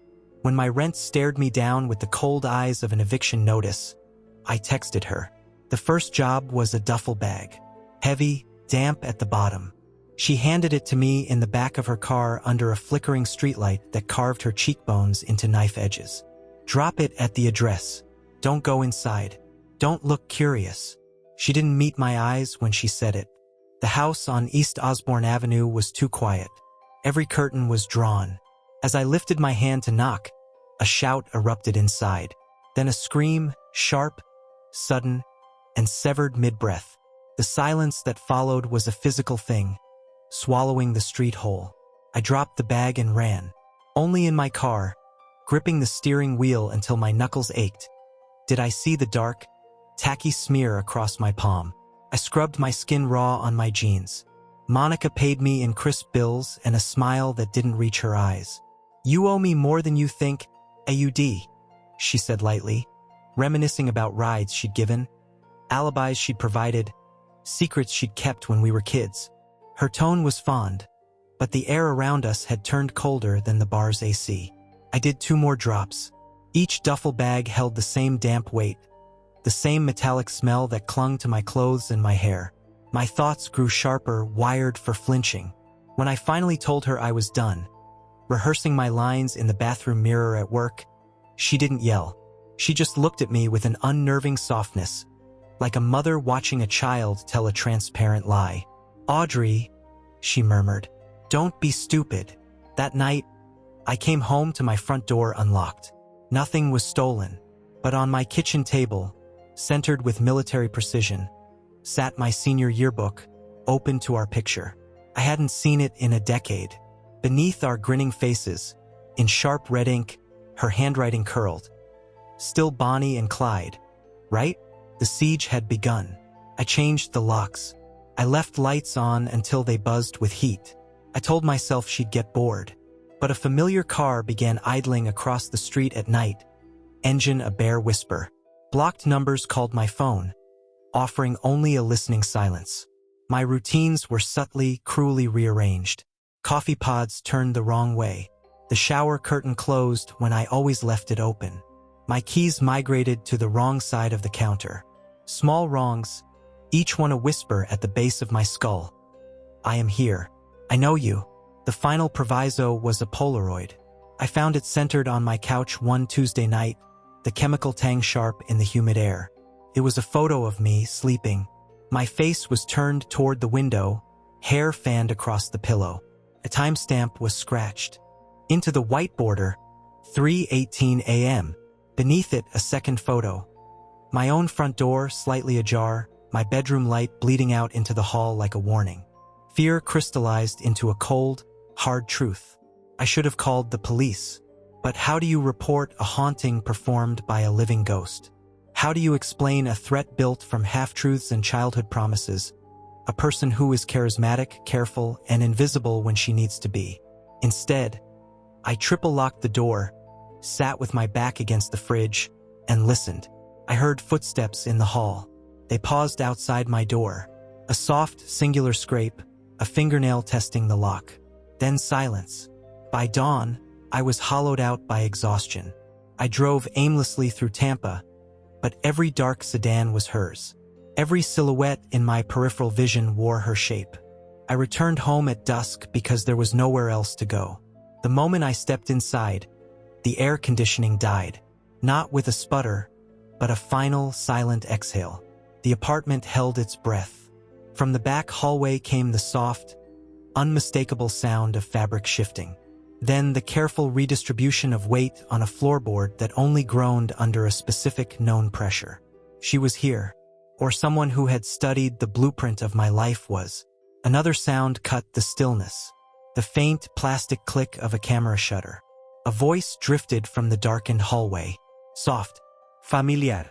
when my rent stared me down with the cold eyes of an eviction notice, I texted her. The first job was a duffel bag. Heavy, damp at the bottom. She handed it to me in the back of her car under a flickering streetlight that carved her cheekbones into knife edges. Drop it at the address. Don't go inside. Don't look curious. She didn't meet my eyes when she said it. The house on East Osborne Avenue was too quiet. Every curtain was drawn. As I lifted my hand to knock, a shout erupted inside. Then a scream, sharp, sudden, and severed mid-breath. The silence that followed was a physical thing, swallowing the street whole. I dropped the bag and ran. Only in my car, gripping the steering wheel until my knuckles ached, did I see the dark, tacky smear across my palm. I scrubbed my skin raw on my jeans. Monica paid me in crisp bills and a smile that didn't reach her eyes. "You owe me more than you think, AUD," she said lightly, reminiscing about rides she'd given, alibis she'd provided, secrets she'd kept when we were kids. Her tone was fond, but the air around us had turned colder than the bar's AC. I did 2 more drops. Each duffel bag held the same damp weight, the same metallic smell that clung to my clothes and my hair. My thoughts grew sharper, wired for flinching. When I finally told her I was done, rehearsing my lines in the bathroom mirror at work, she didn't yell. She just looked at me with an unnerving softness, like a mother watching a child tell a transparent lie. "Audrey," she murmured, "don't be stupid." That night, I came home to my front door unlocked. Nothing was stolen, but on my kitchen table, centered with military precision, sat my senior yearbook, open to our picture. I hadn't seen it in a decade. Beneath our grinning faces, in sharp red ink, her handwriting curled. Still Bonnie and Clyde, right? The siege had begun. I changed the locks. I left lights on until they buzzed with heat. I told myself she'd get bored. But a familiar car began idling across the street at night, engine a bare whisper. Blocked numbers called my phone, offering only a listening silence. My routines were subtly, cruelly rearranged. Coffee pods turned the wrong way. The shower curtain closed when I always left it open. My keys migrated to the wrong side of the counter. Small wrongs, each one a whisper at the base of my skull. "I am here. I know you." The final proviso was a Polaroid. I found it centered on my couch one Tuesday night, the chemical tang sharp in the humid air. It was a photo of me sleeping. My face was turned toward the window, hair fanned across the pillow. A timestamp was scratched. Into the white border, 3:18 a.m. Beneath it, a second photo. My own front door slightly ajar, my bedroom light bleeding out into the hall like a warning. Fear crystallized into a cold, hard truth. I should have called the police. But how do you report a haunting performed by a living ghost? How do you explain a threat built from half-truths and childhood promises? A person who is charismatic, careful, and invisible when she needs to be. Instead, I triple-locked the door, sat with my back against the fridge, and listened. I heard footsteps in the hall. They paused outside my door. A soft, singular scrape, a fingernail testing the lock. Then silence. By dawn, I was hollowed out by exhaustion. I drove aimlessly through Tampa, but every dark sedan was hers. Every silhouette in my peripheral vision wore her shape. I returned home at dusk because there was nowhere else to go. The moment I stepped inside, the air conditioning died. Not with a sputter, but a final, silent exhale. The apartment held its breath. From the back hallway came the soft, unmistakable sound of fabric shifting. Then the careful redistribution of weight on a floorboard that only groaned under a specific known pressure. She was here, or someone who had studied the blueprint of my life was. Another sound cut the stillness. The faint plastic click of a camera shutter. A voice drifted from the darkened hallway. Soft, familiar,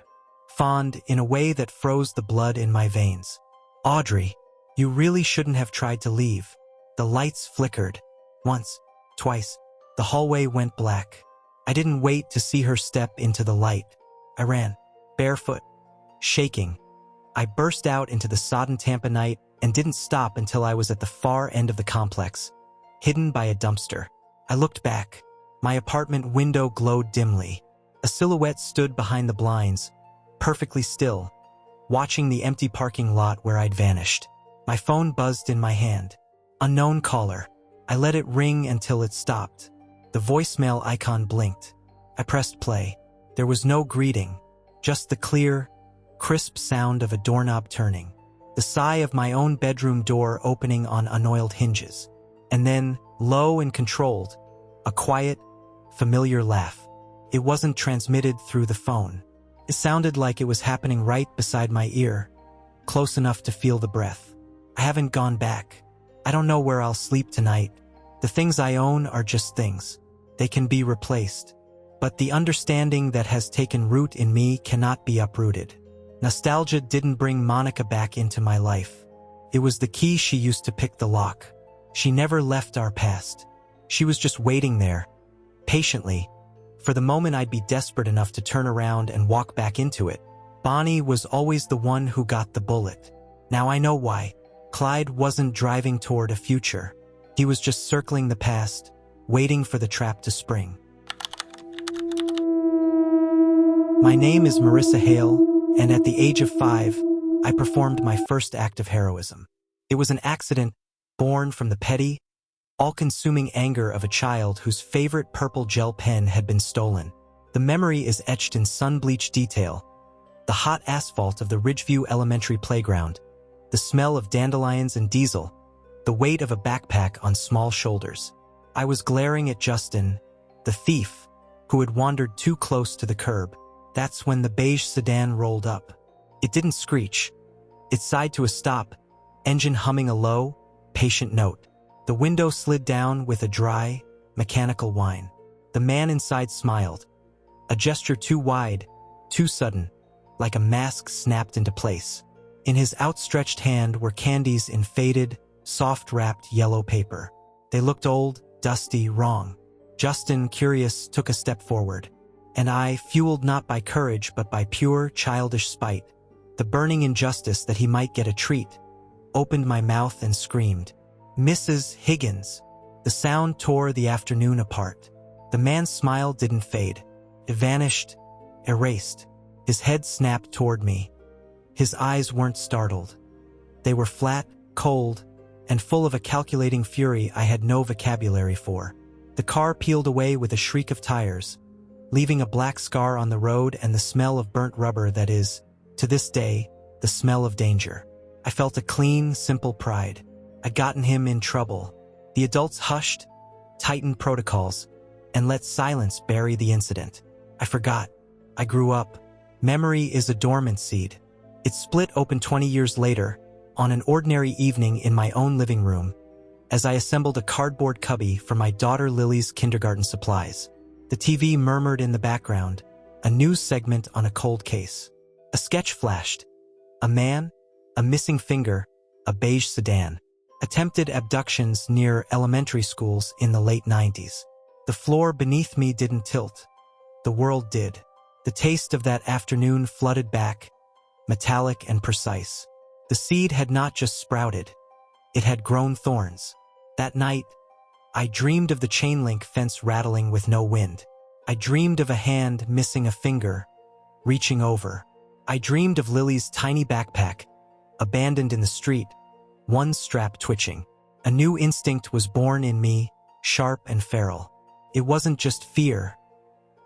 fond in a way that froze the blood in my veins. Audrey, you really shouldn't have tried to leave. The lights flickered. Once, twice. The hallway went black. I didn't wait to see her step into the light. I ran, barefoot, shaking. I burst out into the sodden Tampa night and didn't stop until I was at the far end of the complex, hidden by a dumpster. I looked back. My apartment window glowed dimly. A silhouette stood behind the blinds, perfectly still, watching the empty parking lot where I'd vanished. My phone buzzed in my hand. Unknown caller. I let it ring until it stopped. The voicemail icon blinked. I pressed play. There was no greeting, just the clear, crisp sound of a doorknob turning, the sigh of my own bedroom door opening on unoiled hinges, and then, low and controlled, a quiet, familiar laugh. It wasn't transmitted through the phone. It sounded like it was happening right beside my ear, close enough to feel the breath. I haven't gone back. I don't know where I'll sleep tonight. The things I own are just things. They can be replaced. But the understanding that has taken root in me cannot be uprooted. Nostalgia didn't bring Monica back into my life. It was the key she used to pick the lock. She never left our past. She was just waiting there, patiently, for the moment I'd be desperate enough to turn around and walk back into it. Bonnie was always the one who got the bullet. Now I know why. Clyde wasn't driving toward a future. He was just circling the past, waiting for the trap to spring. My name is Marissa Hale, and at the age of 5, I performed my first act of heroism. It was an accident born from the petty, all-consuming anger of a child whose favorite purple gel pen had been stolen. The memory is etched in sun-bleached detail. The hot asphalt of the Ridgeview Elementary playground, the smell of dandelions and diesel, the weight of a backpack on small shoulders. I was glaring at Justin, the thief, who had wandered too close to the curb. That's when the beige sedan rolled up. It didn't screech. It sighed to a stop, engine humming a low, patient note. The window slid down with a dry, mechanical whine. The man inside smiled. A gesture too wide, too sudden, like a mask snapped into place. In his outstretched hand were candies in faded, soft-wrapped yellow paper. They looked old, dusty, wrong. Justin, curious, took a step forward. And I, fueled not by courage but by pure, childish spite, the burning injustice that he might get a treat, opened my mouth and screamed, "Mrs. Higgins!" The sound tore the afternoon apart. The man's smile didn't fade. It vanished, erased. His head snapped toward me. His eyes weren't startled. They were flat, cold, and full of a calculating fury I had no vocabulary for. The car peeled away with a shriek of tires, leaving a black scar on the road and the smell of burnt rubber that is, to this day, the smell of danger. I felt a clean, simple pride. I'd gotten him in trouble. The adults hushed, tightened protocols, and let silence bury the incident. I forgot. I grew up. Memory is a dormant seed. It split open 20 years later, on an ordinary evening in my own living room, as I assembled a cardboard cubby for my daughter Lily's kindergarten supplies. The TV murmured in the background, a news segment on a cold case. A sketch flashed. A man, a missing finger, a beige sedan. Attempted abductions near elementary schools in the late 90s. The floor beneath me didn't tilt. the world did. The taste of that afternoon flooded back, metallic and precise. The seed had not just sprouted, it had grown thorns. That night, I dreamed of the chain link fence rattling with no wind. I dreamed of a hand missing a finger, reaching over. I dreamed of Lily's tiny backpack, abandoned in the street, one strap twitching. A new instinct was born in me, sharp and feral. It wasn't just fear.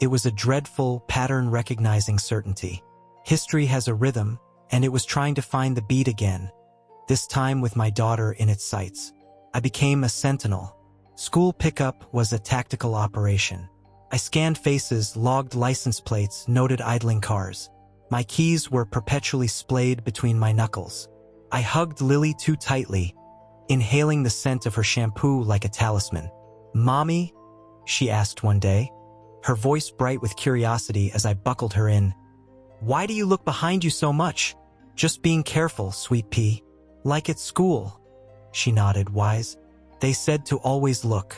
It was a dreadful, pattern-recognizing certainty. History has a rhythm, and it was trying to find the beat again, this time with my daughter in its sights. I became a sentinel. School pickup was a tactical operation. I scanned faces, logged license plates, noted idling cars. My keys were perpetually splayed between my knuckles. I hugged Lily too tightly, inhaling the scent of her shampoo like a talisman. "Mommy?" she asked one day, her voice bright with curiosity as I buckled her in. "Why do you look behind you so much?" "Just being careful, sweet pea. Like at school." She nodded, wise. "They said to always look.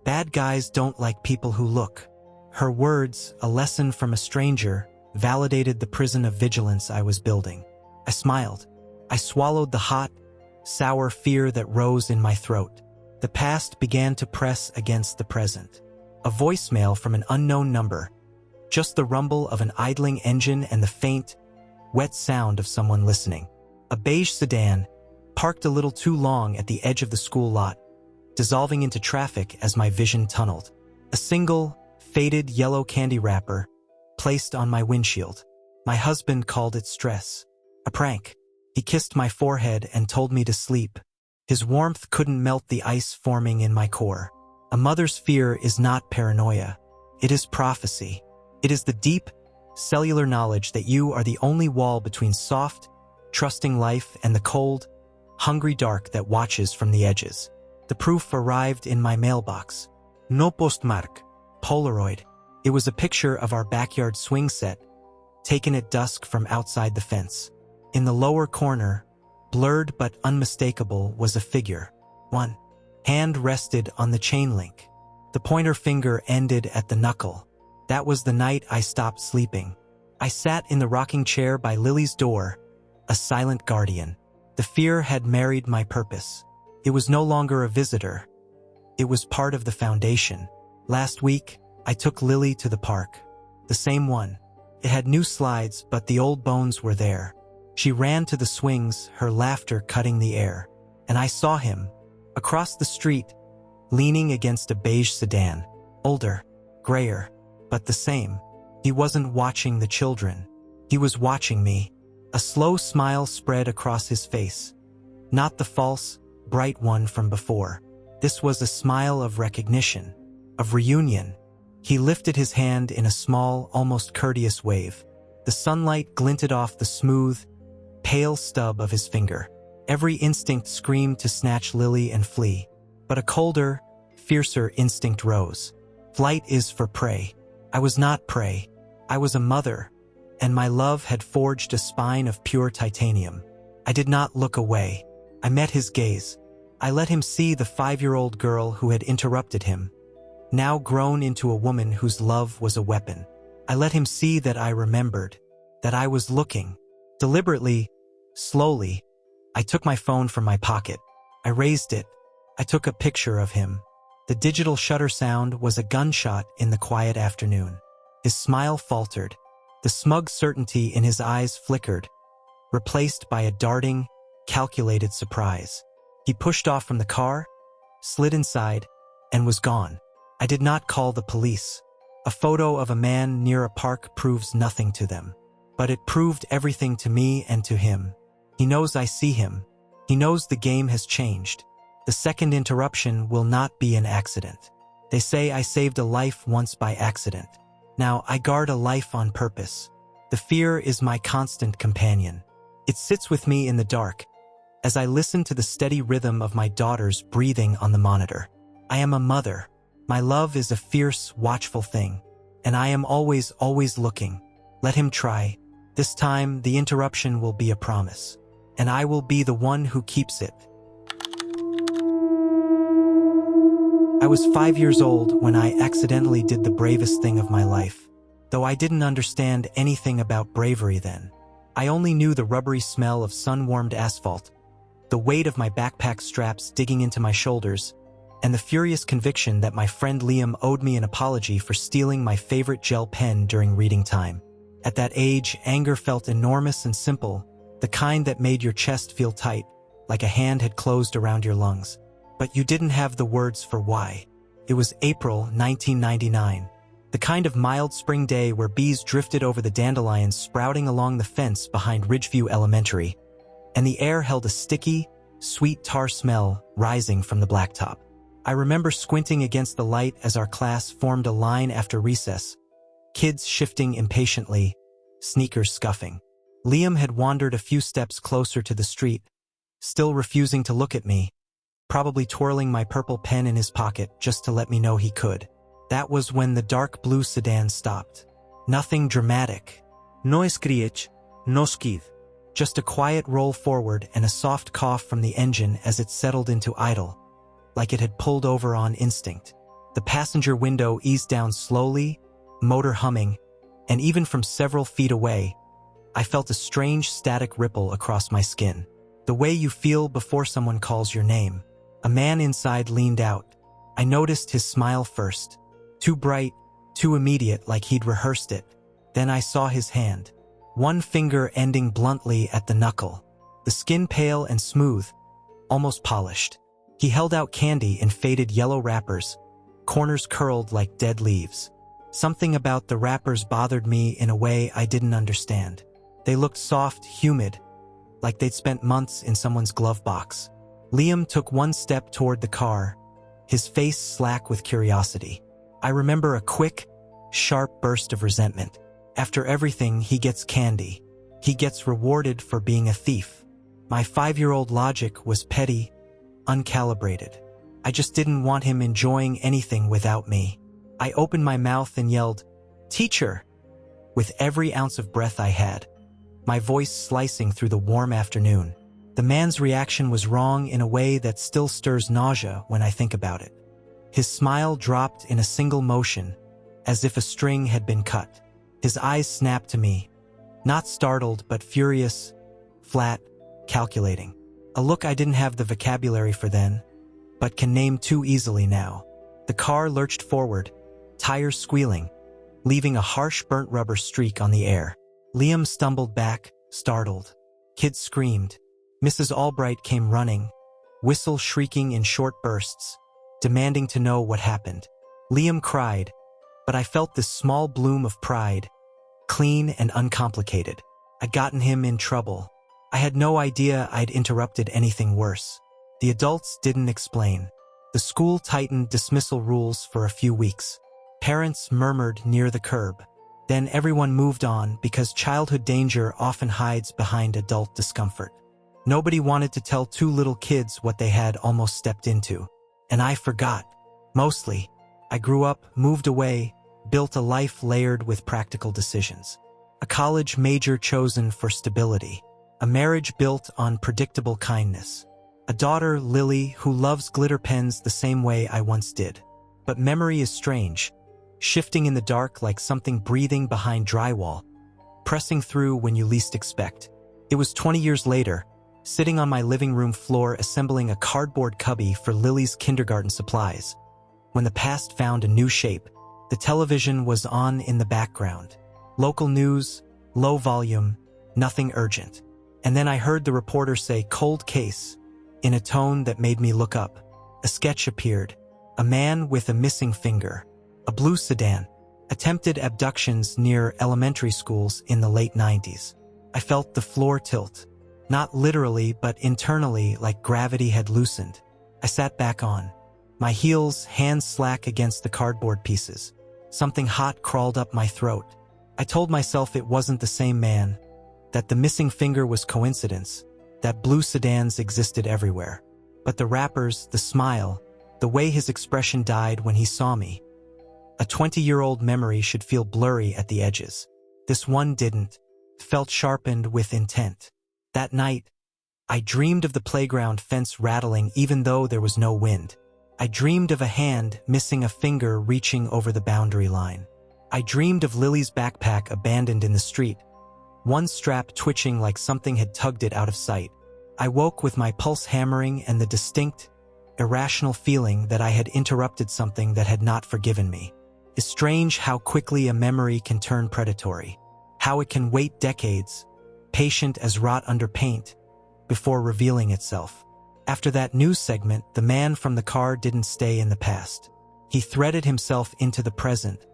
Bad guys don't like people who look." Her words, a lesson from a stranger, validated the prison of vigilance I was building. I smiled. I swallowed the hot, sour fear that rose in my throat. The past began to press against the present. A voicemail from an unknown number. Just the rumble of an idling engine and the faint, wet sound of someone listening. A beige sedan, parked a little too long at the edge of the school lot, dissolving into traffic as my vision tunneled. A single, faded yellow candy wrapper, placed on my windshield. My husband called it stress. A prank. He kissed my forehead and told me to sleep. His warmth couldn't melt the ice forming in my core. A mother's fear is not paranoia. It is prophecy. It is the deep, cellular knowledge that you are the only wall between soft, trusting life and the cold, hungry dark that watches from the edges. The proof arrived in my mailbox. No postmark. Polaroid. It was a picture of our backyard swing set, taken at dusk from outside the fence. In the lower corner, blurred but unmistakable, was a figure. One hand rested on the chain link. The pointer finger ended at the knuckle. That was the night I stopped sleeping. I sat in the rocking chair by Lily's door, a silent guardian. The fear had married my purpose. It was no longer a visitor. It was part of the foundation. Last week, I took Lily to the park. The same one. It had new slides, but the old bones were there. She ran to the swings, her laughter cutting the air. And I saw him, across the street, leaning against a beige sedan. Older, grayer, but the same. He wasn't watching the children. He was watching me. A slow smile spread across his face. Not the false, bright one from before. This was a smile of recognition, of reunion. He lifted his hand in a small, almost courteous wave. The sunlight glinted off the smooth, pale stub of his finger. Every instinct screamed to snatch Lily and flee. But a colder, fiercer instinct rose. Flight is for prey. I was not prey. I was a mother, and my love had forged a spine of pure titanium. I did not look away. I met his gaze. I let him see the 5-year-old girl who had interrupted him, now grown into a woman whose love was a weapon. I let him see that I remembered, that I was looking. Deliberately, slowly, I took my phone from my pocket. I raised it. I took a picture of him. The digital shutter sound was a gunshot in the quiet afternoon. His smile faltered. The smug certainty in his eyes flickered, replaced by a darting, calculated surprise. He pushed off from the car, slid inside, and was gone. I did not call the police. A photo of a man near a park proves nothing to them. But it proved everything to me and to him. He knows I see him. He knows the game has changed. The second interruption will not be an accident. They say I saved a life once by accident. Now I guard a life on purpose. The fear is my constant companion. It sits with me in the dark, as I listen to the steady rhythm of my daughter's breathing on the monitor. I am a mother. My love is a fierce, watchful thing, and I am always looking. Let him try. This time, the interruption will be a promise, and I will be the one who keeps it. I was 5 years old when I accidentally did the bravest thing of my life. though I didn't understand anything about bravery then. I only knew the rubbery smell of sun-warmed asphalt, the weight of my backpack straps digging into my shoulders, and the furious conviction that my friend Liam owed me an apology for stealing my favorite gel pen during reading time. At that age, anger felt enormous and simple, the kind that made your chest feel tight, like a hand had closed around your lungs. But you didn't have the words for why. It was April 1999, the kind of mild spring day where bees drifted over the dandelions sprouting along the fence behind Ridgeview Elementary, and the air held a sticky, sweet tar smell rising from the blacktop. I remember squinting against the light as our class formed a line after recess, kids shifting impatiently, sneakers scuffing. Liam had wandered a few steps closer to the street, still refusing to look at me, probably twirling my purple pen in his pocket just to let me know he could. That was when the dark blue sedan stopped. Nothing dramatic. No escriech, no skid. Just a quiet roll forward and a soft cough from the engine as it settled into idle, like it had pulled over on instinct. The passenger window eased down slowly, motor humming, and even from several feet away, I felt a strange static ripple across my skin. The way you feel before someone calls your name. A man inside leaned out. I noticed his smile first. Too bright, too immediate, like he'd rehearsed it. Then I saw his hand. One finger ending bluntly at the knuckle. The skin pale and smooth, almost polished. He held out candy in faded yellow wrappers, corners curled like dead leaves. Something about the wrappers bothered me in a way I didn't understand. They looked soft, humid, like they'd spent months in someone's glove box. Liam took one step toward the car, his face slack with curiosity. I remember a quick, sharp burst of resentment. After everything, he gets candy. He gets rewarded for being a thief. My 5-year-old logic was petty, uncalibrated. I just didn't want him enjoying anything without me. I opened my mouth and yelled, "Teacher!" with every ounce of breath I had, my voice slicing through the warm afternoon. The man's reaction was wrong in a way that still stirs nausea when I think about it. His smile dropped in a single motion, as if a string had been cut. His eyes snapped to me, not startled but furious, flat, calculating. A look I didn't have the vocabulary for then, but can name too easily now. The car lurched forward, tires squealing, leaving a harsh burnt rubber streak on the air. Liam stumbled back, startled. Kids screamed. Mrs. Albright came running, whistle shrieking in short bursts, demanding to know what happened. Liam cried, but I felt this small bloom of pride, clean and uncomplicated. I'd gotten him in trouble. I had no idea I'd interrupted anything worse. The adults didn't explain. The school tightened dismissal rules for a few weeks. Parents murmured near the curb. Then everyone moved on because childhood danger often hides behind adult discomfort. Nobody wanted to tell two little kids what they had almost stepped into. And I forgot. Mostly. I grew up, moved away, built a life layered with practical decisions. A college major chosen for stability. A marriage built on predictable kindness. A daughter, Lily, who loves glitter pens the same way I once did. But memory is strange, shifting in the dark like something breathing behind drywall, pressing through when you least expect. It was 20 years later, sitting on my living room floor assembling a cardboard cubby for Lily's kindergarten supplies. When the past found a new shape, the television was on in the background. Local news, low volume, nothing urgent. And then I heard the reporter say, "Cold case," in a tone that made me look up. A sketch appeared. A man with a missing finger. A blue sedan. Attempted abductions near elementary schools in the late 90s. I felt the floor tilt. Not literally, but internally, like gravity had loosened. I sat back on. My heels, hands slack against the cardboard pieces. Something hot crawled up my throat. I told myself it wasn't the same man, that the missing finger was coincidence, that blue sedans existed everywhere. But the wrappers, the smile, the way his expression died when he saw me. A 20-year-old memory should feel blurry at the edges. This one didn't, felt sharpened with intent. That night, I dreamed of the playground fence rattling even though there was no wind. I dreamed of a hand missing a finger reaching over the boundary line. I dreamed of Lily's backpack abandoned in the street, one strap twitching like something had tugged it out of sight. I woke with my pulse hammering and the distinct, irrational feeling that I had interrupted something that had not forgiven me. It's strange how quickly a memory can turn predatory, how it can wait decades, patient as rot under paint, before revealing itself. After that news segment, the man from the car didn't stay in the past. He threaded himself into the present,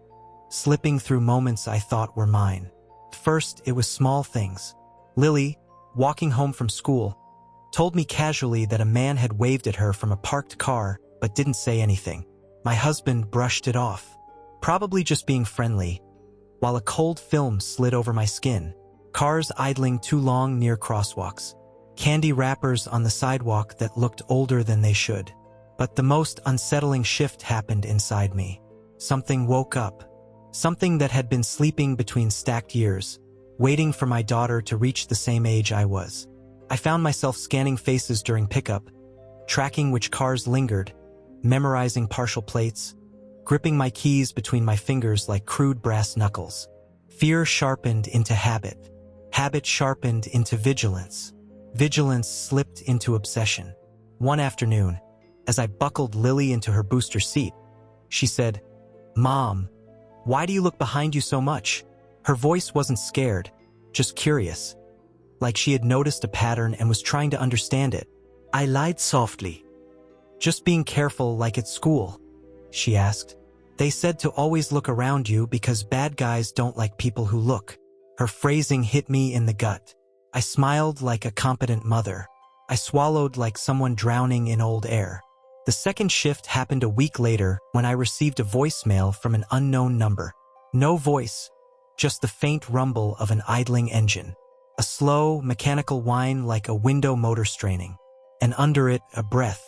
slipping through moments I thought were mine. First, it was small things. Lily, walking home from school, told me casually that a man had waved at her from a parked car but didn't say anything. My husband brushed it off, probably just being friendly, while a cold film slid over my skin. Cars idling too long near crosswalks. Candy wrappers on the sidewalk that looked older than they should. But the most unsettling shift happened inside me. Something woke up. Something that had been sleeping between stacked years, waiting for my daughter to reach the same age I was. I found myself scanning faces during pickup, tracking which cars lingered, memorizing partial plates, gripping my keys between my fingers like crude brass knuckles. Fear sharpened into habit. Habit sharpened into vigilance. Vigilance slipped into obsession. One afternoon, as I buckled Lily into her booster seat, she said, "Mom, why do you look behind you so much?" Her voice wasn't scared, just curious, like she had noticed a pattern and was trying to understand it. I lied softly. "Just being careful like at school," she asked. "They said to always look around you because bad guys don't like people who look." Her phrasing hit me in the gut. I smiled like a competent mother. I swallowed like someone drowning in old air. The second shift happened a week later when I received a voicemail from an unknown number. No voice, just the faint rumble of an idling engine. A slow, mechanical whine like a window motor straining. And under it, a breath.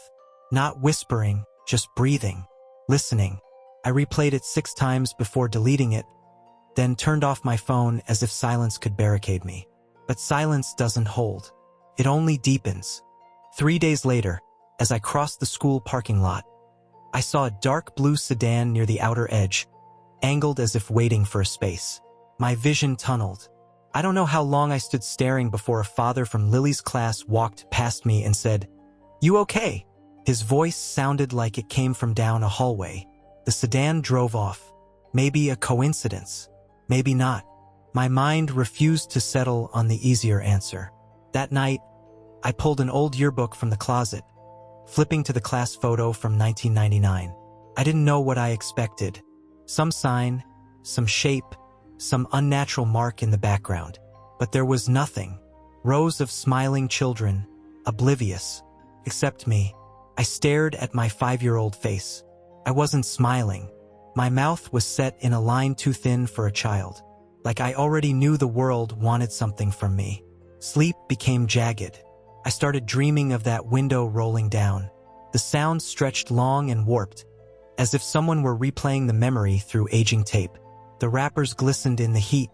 Not whispering, just breathing. Listening. I replayed it 6 times before deleting it, then turned off my phone as if silence could barricade me. But silence doesn't hold. It only deepens. 3 days later, as I crossed the school parking lot, I saw a dark blue sedan near the outer edge, angled as if waiting for a space. My vision tunneled. I don't know how long I stood staring before a father from Lily's class walked past me and said, "You okay?" His voice sounded like it came from down a hallway. The sedan drove off. Maybe a coincidence. Maybe not. My mind refused to settle on the easier answer. That night, I pulled an old yearbook from the closet, flipping to the class photo from 1999. I didn't know what I expected. Some sign, some shape, some unnatural mark in the background. But there was nothing. Rows of smiling children, oblivious. Except me. I stared at my 5-year-old face. I wasn't smiling. My mouth was set in a line too thin for a child. Like I already knew the world wanted something from me. Sleep became jagged. I started dreaming of that window rolling down. The sound stretched long and warped, as if someone were replaying the memory through aging tape. The wrappers glistened in the heat,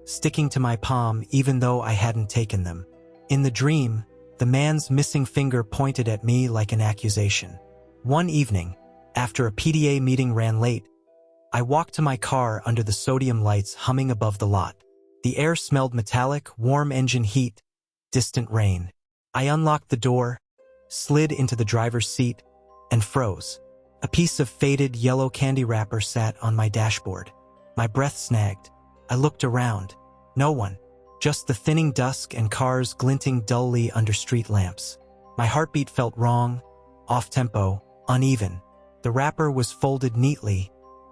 sticking to my palm even though I hadn't taken them. In the dream, the man's missing finger pointed at me like an accusation. One evening, after a PTA meeting ran late, I walked to my car under the sodium lights humming above the lot. The air smelled metallic, warm engine heat, distant rain. I unlocked the door, slid into the driver's seat, and froze. A piece of faded yellow candy wrapper sat on my dashboard. My breath snagged. I looked around. No one. Just the thinning dusk and cars glinting dully under street lamps. My heartbeat felt wrong, off-tempo, uneven. The wrapper was folded neatly,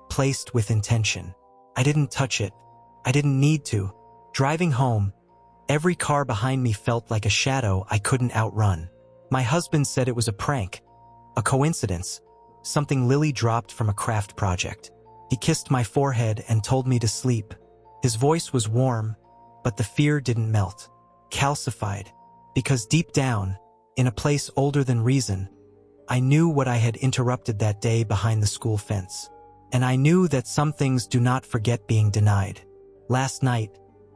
placed with intention. I didn't touch it. I didn't need to. Driving home, every car behind me felt like a shadow I couldn't outrun. My husband said it was a prank, a coincidence, something Lily dropped from a craft project. He kissed my forehead and told me to sleep. His voice was warm, but the fear didn't melt. Calcified, because deep down, in a place older than reason, I knew what I had interrupted that day behind the school fence. And I knew that some things do not forget being denied. Last night,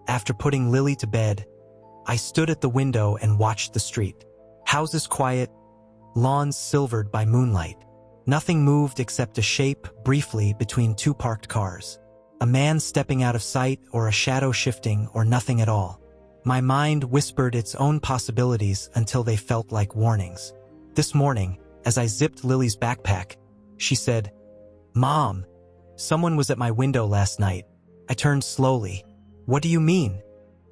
after putting Lily to bed, I stood at the window and watched the street. Houses quiet, lawns silvered by moonlight. Nothing moved except a shape, briefly, between 2 parked cars. A man stepping out of sight, or a shadow shifting, or nothing at all. My mind whispered its own possibilities until they felt like warnings. This morning, as I zipped Lily's backpack, she said, "Mom, someone was at my window last night." I turned slowly. "What do you mean?"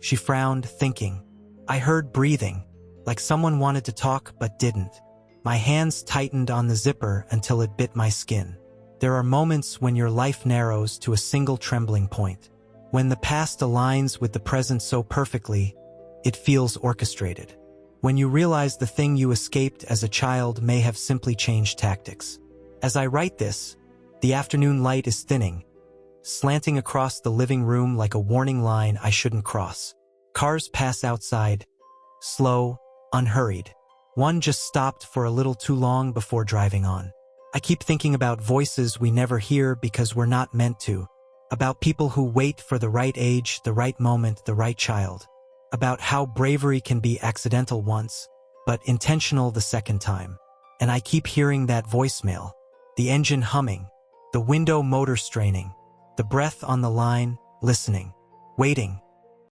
She frowned, thinking. I heard breathing, like someone wanted to talk but didn't. My hands tightened on the zipper until it bit my skin. There are moments when your life narrows to a single trembling point. When the past aligns with the present so perfectly, it feels orchestrated. When you realize the thing you escaped as a child may have simply changed tactics. As I write this, the afternoon light is thinning, slanting across the living room like a warning line I shouldn't cross. Cars pass outside, slow, unhurried. One just stopped for a little too long before driving on. I keep thinking about voices we never hear because we're not meant to. About people who wait for the right age, the right moment, the right child. About how bravery can be accidental once, but intentional the second time. And I keep hearing that voicemail. The engine humming, the window motor straining, the breath on the line, listening, waiting.